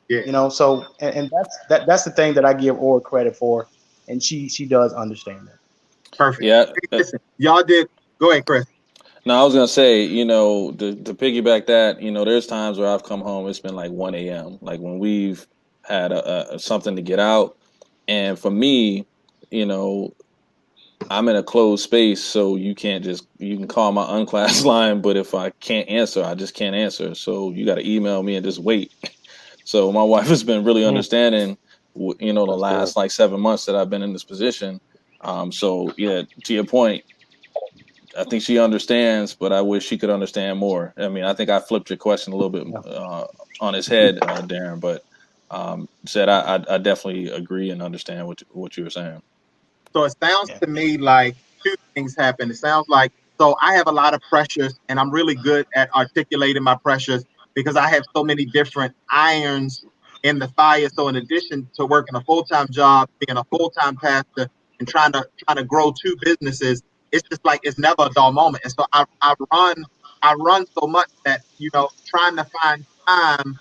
Yeah. So and that's the thing that I give Aura credit for, and she does understand that. Perfect. Yeah. Hey, listen, y'all did. Go ahead, Chris. No, I was gonna say, to piggyback that, there's times where I've come home, it's been like 1 a.m. Like when we've had something to get out, and for me, you know, I'm in a closed space, so you can call my unclass line, but if I can't answer, I just can't answer. So you got to email me and just wait. So my wife has been really understanding, the That's good. last like 7 months that I've been in this position. So yeah, to your point, I think she understands, but I wish she could understand more. I mean, I think I flipped your question a little bit Yeah. on his head, Derren, but said I definitely agree and understand what you were saying. So it sounds Yeah. to me like two things happen. It sounds like, so I have a lot of pressures and I'm really good at articulating my pressures because I have so many different irons in the fire. So in addition to working a full-time job, being a full-time pastor and trying to grow two businesses, it's just like it's never a dull moment. And so I run so much that, trying to find time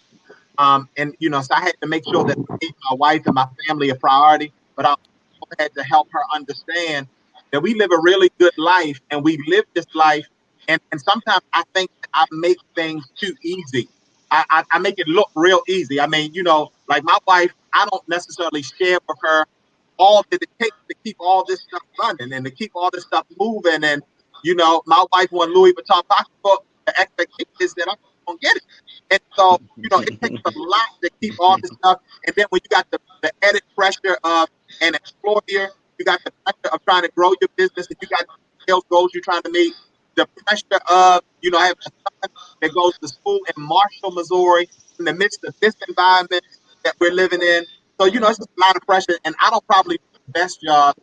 and so I had to make sure that I made my wife and my family a priority, but I also had to help her understand that we live a really good life and we live this life. And sometimes I think that I make things too easy. I make it look real easy. I mean, like my wife, I don't necessarily share with her all that it takes to keep all this stuff running and to keep all this stuff moving. And, my wife won Louis Vuitton pocketbook. The expectation is that I'm going to get it. And so, it takes a lot to keep all this stuff. And then when you got the added pressure of an employer, you got the pressure of trying to grow your business, and you got sales goals you're trying to meet, the pressure of, I have a son that goes to school in Marshall, Missouri, in the midst of this environment that we're living in. So, it's just a lot of pressure, and I don't probably do the best job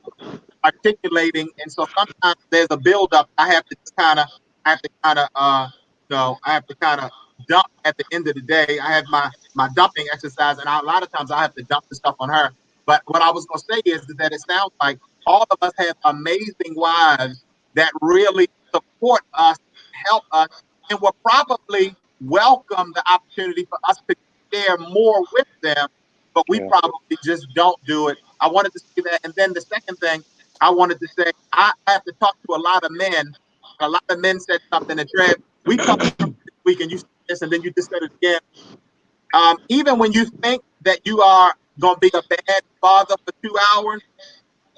articulating. And so sometimes there's a buildup. I have to kind of, I have to kind of dump at the end of the day. I have my dumping exercise, and a lot of times I have to dump the stuff on her. But what I was going to say is that it sounds like all of us have amazing wives that really support us, help us, and will probably welcome the opportunity for us to share more with them. But we Yeah. probably just don't do it. I wanted to say that. And then the second thing I wanted to say, I have to talk to a lot of men. A lot of men said something, and Trev, we talked this week, and you said this, and then you just said it again. Even when you think that you are going to be a bad father for 2 hours,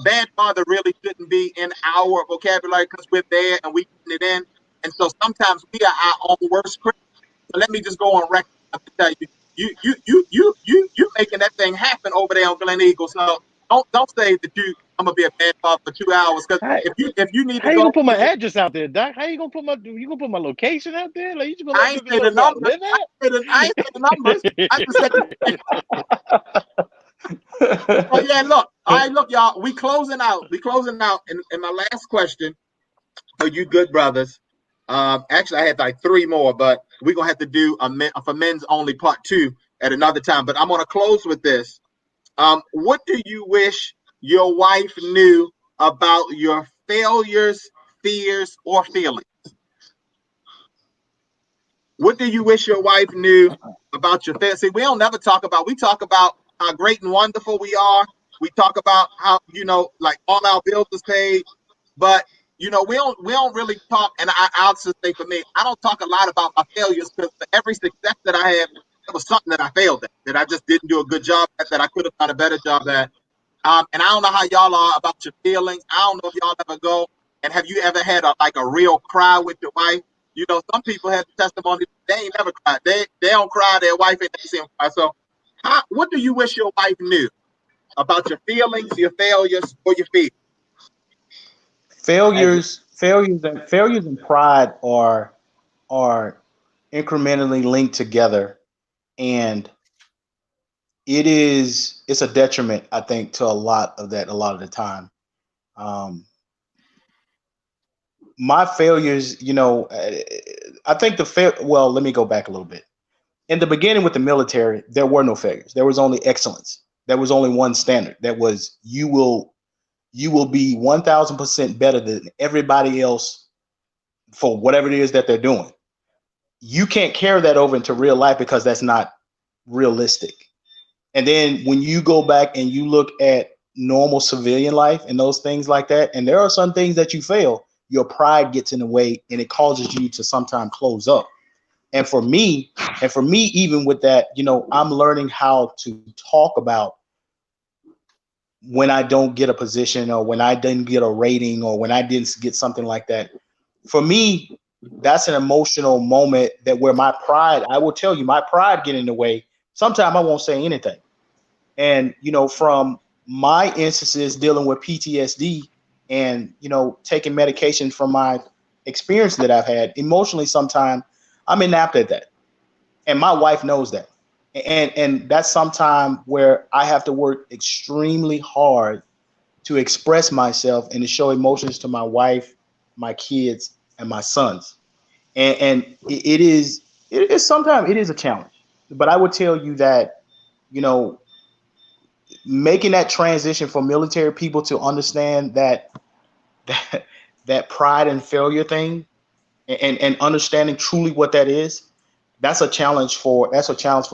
bad father really shouldn't be in our vocabulary because we're there and we put it in. And so sometimes we are our own worst critics. So let me just go on record to tell you, you making that thing happen over there on Glen Eagle. So don't say that I'm gonna be a bad father for 2 hours because How, if you need to how you go, gonna put my address out there, Doc? How you gonna put my location out there? Like you just gonna let I ain't people say know the where I numbers. live I ain't say the numbers. I just said. Oh yeah, look. All right, look, y'all. We closing out. And my last question for you, good brothers. Actually, I had like three more, but we're gonna have to do for men's only part two at another time. But I'm gonna close with this. What do you wish your wife knew about your failures, fears, or feelings? What do you wish your wife knew about your family? See, we don't never talk about. We talk about how great and wonderful we are. We talk about how like all our bills is paid, but we don't really talk. And I'll just say for me, I don't talk a lot about my failures because for every success that I had, it was something that I failed at, that I just didn't do a good job at, that I could have done a better job at. And I don't know how y'all are about your feelings. I don't know if y'all ever go and have you ever had a real cry with your wife? Some people have testimony they ain't never cried. They don't cry. Their wife ain't never seen them cry. So, what do you wish your wife knew about your feelings, your failures, or your fears? Failures and pride are incrementally linked together, and it's a detriment, I think, to a lot of that a lot of the time. Um, my failures, I think well, let me go back a little bit. In the beginning with the military, there were no failures. There was only excellence. There was only one standard. That was you will be 1000% better than everybody else for whatever it is that they're doing. You can't carry that over into real life because that's not realistic. And then when you go back and you look at normal civilian life and those things like that, and there are some things that you fail, your pride gets in the way and it causes you to sometimes close up. And for me, even with that, I'm learning how to talk about when I don't get a position or when I didn't get a rating or when I didn't get something like that. For me, that's an emotional moment that where my pride, I will tell you, my pride get in the way. Sometimes I won't say anything. And, from my instances dealing with PTSD and, taking medication from my experience that I've had emotionally, sometimes I'm inept at that. And my wife knows that. And that's sometime where I have to work extremely hard to express myself and to show emotions to my wife, my kids, and my sons. And it is sometimes it is a challenge. But I would tell you that, you know, making that transition for military people to understand that that pride and failure thing and understanding truly what that is, that's a challenge for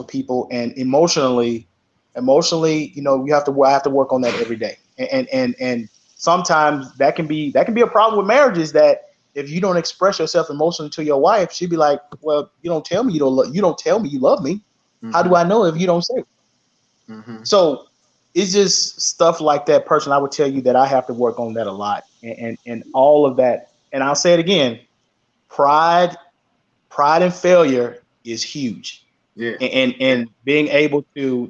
people. And emotionally, I have to work on that every day. And sometimes that can be a problem with marriages, that if you don't express yourself emotionally to your wife, she'd be like, well, you don't tell me you don't tell me you love me. How do I know if you don't say it? Mm-hmm. So it's just stuff like that. Person, I would tell you that I have to work on that a lot, and all of that. And I'll say it again: pride, pride and failure is huge, Yeah, and being able to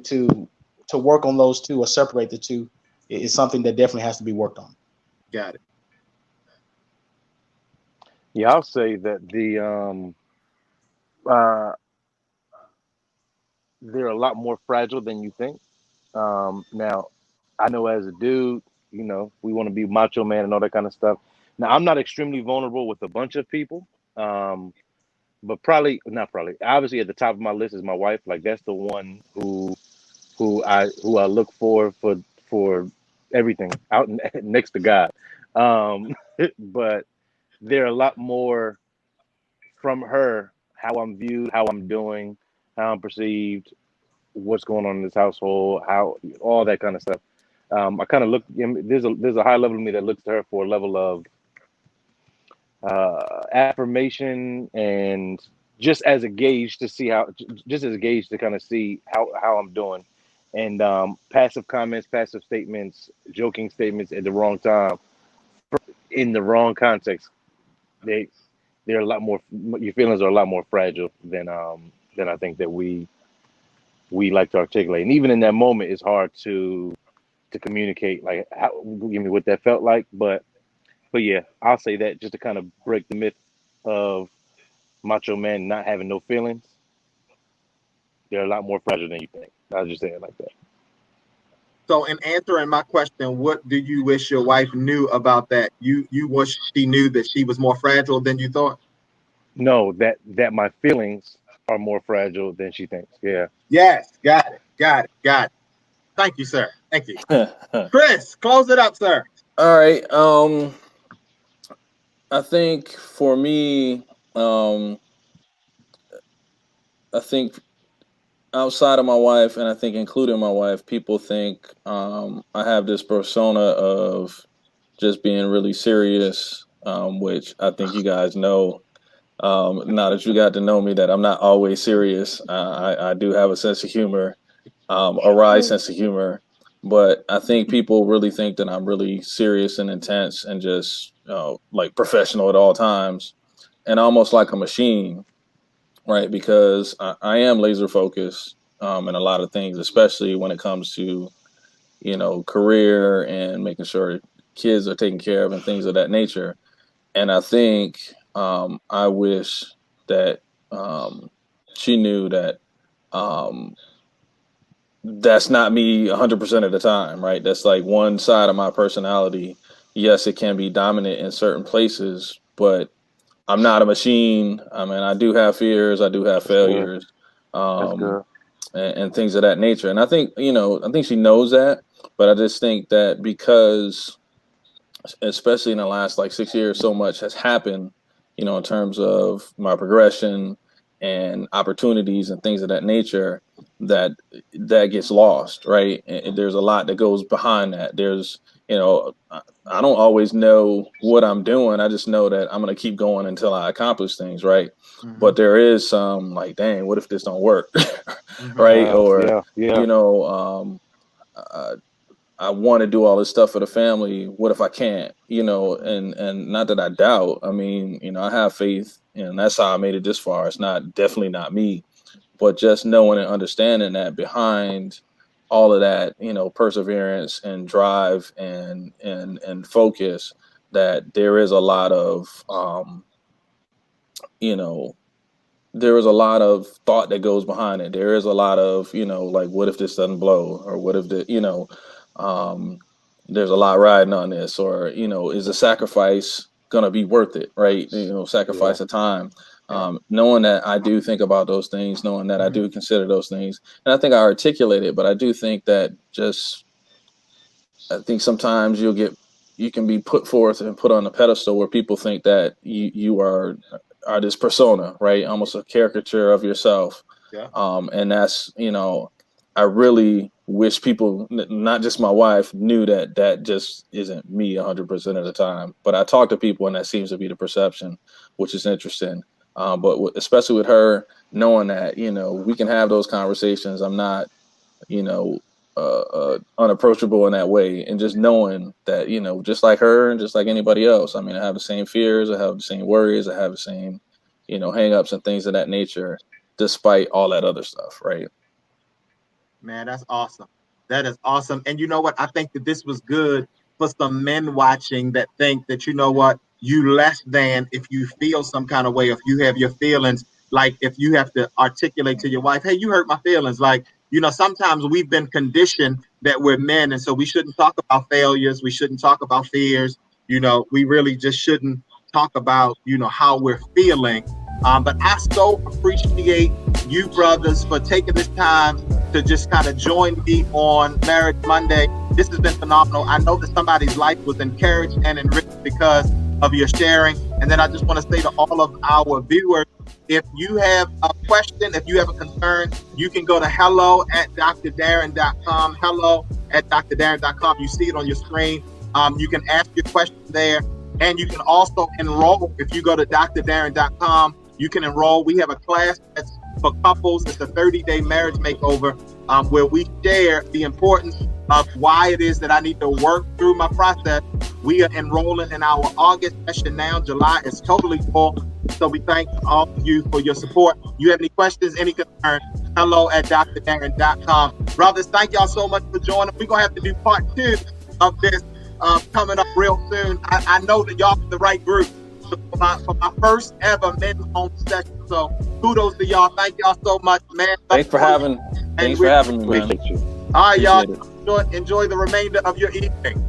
work on those two or separate the two is something that definitely has to be worked on. got it. Yeah, I'll say that uh, they're a lot more fragile than you think. Now, I know as a dude, we want to be macho man and all that kind of stuff. Now, I'm not extremely vulnerable with a bunch of people, um, but probably not probably. Obviously, at the top of my list is my wife. Like that's the one who I look for everything out next to God. Um, but there are a lot more from her, how I'm viewed, how I'm doing, how I'm perceived, what's going on in this household, how all that kind of stuff. I kind of look. There's a high level of me that looks to her for a level of affirmation and just as a gauge to see how, just as a gauge to kind of see how I'm doing. And passive comments, passive statements, joking statements at the wrong time, in the wrong context, they they're a lot more. Your feelings are a lot more fragile than I think that we like to articulate. And even in that moment, it's hard to communicate like give me what that felt like. But yeah, I'll say that just to kind of break the myth of macho man not having no feelings. They're a lot more fragile than you think. I'll just say it like that. So, in answering my question, what do you wish your wife knew about that? You wish she knew that she was more fragile than you thought. No, that my feelings are more fragile than she thinks. Yeah. Yes, got it, got it, got it. Thank you, sir. Thank you, All right. Chris. Close it up, sir. Um, I think for me, I think outside of my wife, and I think including my wife, people think I have this persona of just being really serious, which I think you guys know. Now that you got to know me, that I'm not always serious. I do have a sense of humor, a wry sense of humor, but I think people really think that I'm really serious and intense and just like professional at all times, and almost like a machine, right? Because I am laser focused in a lot of things, especially when it comes to career and making sure kids are taken care of and things of that nature. And I think I wish that she knew that um, that's not me 100% of the time, right? That's like one side of my personality. Yes, it can be dominant in certain places, but I'm not a machine. I mean, I do have fears, I do have That's good. failures, That's um, good. and things of that nature. And I think, I think she knows that, but I just think that because especially in the last like 6 years, so much has happened, in terms of my progression and opportunities and things of that nature that that gets lost, right? And there's a lot that goes behind that. There's, I don't always know what I'm doing. I just know that I'm going to keep going until I accomplish things, right? Mm-hmm. But there is some like, dang, what if this don't work? Mm-hmm. Right? Or, Yeah. Yeah. you know, uh, I want to do all this stuff for the family. What if I can't? And not that I doubt. I mean, I have faith, and that's how I made it this far. It's not definitely not me, but just knowing and understanding that behind all of that, perseverance and drive and focus, that there is a lot of, you know, there is a lot of thought that goes behind it. There is a lot of, like, what if this doesn't blow? Or what if um, there's a lot riding on this? Or, is the sacrifice going to be worth it? Right. Yeah. Sacrifice of time. Yeah. Knowing that I do think about those things, knowing that I Mm-hmm. do consider those things. And I think I articulate it, but I do think that I think sometimes you can be put forth and put on a pedestal where people think that you are this persona, right? Almost a caricature of yourself. Yeah. And that's, I really wish people, not just my wife, knew that that just isn't me 100% of the time. But I talk to people, and that seems to be the perception, which is interesting. Especially with her, knowing that, we can have those conversations. I'm not, you know, unapproachable in that way, and just knowing that, just like her and just like anybody else, I mean, I have the same fears, I have the same worries, I have the same, hang-ups and things of that nature, despite all that other stuff, right? Man, that's awesome. That is awesome. And you know what? I think that this was good for some men watching that think that, you know what, you less than if you feel some kind of way, if you have your feelings, like if you have to articulate to your wife, hey, you hurt my feelings. Like, sometimes we've been conditioned that we're men. And so we shouldn't talk about failures. We shouldn't talk about fears. We really just shouldn't talk about, how we're feeling. But I so appreciate you brothers for taking this time to just kind of join me on Marriage Monday. This has been phenomenal. I know that somebody's life was encouraged and enriched because of your sharing. And then I just want to say to all of our viewers, if you have a question, if you have a concern, you can go to hello@drdarren.com. Hello@drdarren.com. You see it on your screen. You can ask your question there. And you can also enroll. If you go to drdarren.com, you can enroll. We have a class that's for couples. It's a 30-day marriage makeover where we share the importance of why it is that I need to work through my process. We are enrolling in our August session now. July is totally full. So we thank all of you for your support. You have any questions, any concerns, hello@drdarren.com. Brothers, thank y'all so much for joining. We're going to have to do part 2 of this coming up real soon. I know that y'all are the right group for my first ever men's home session. So kudos to y'all. Thank y'all so much, man. Thanks for having me, man. Appreciate you. All right, y'all. Appreciate it. Enjoy the remainder of your evening.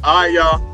All right, y'all.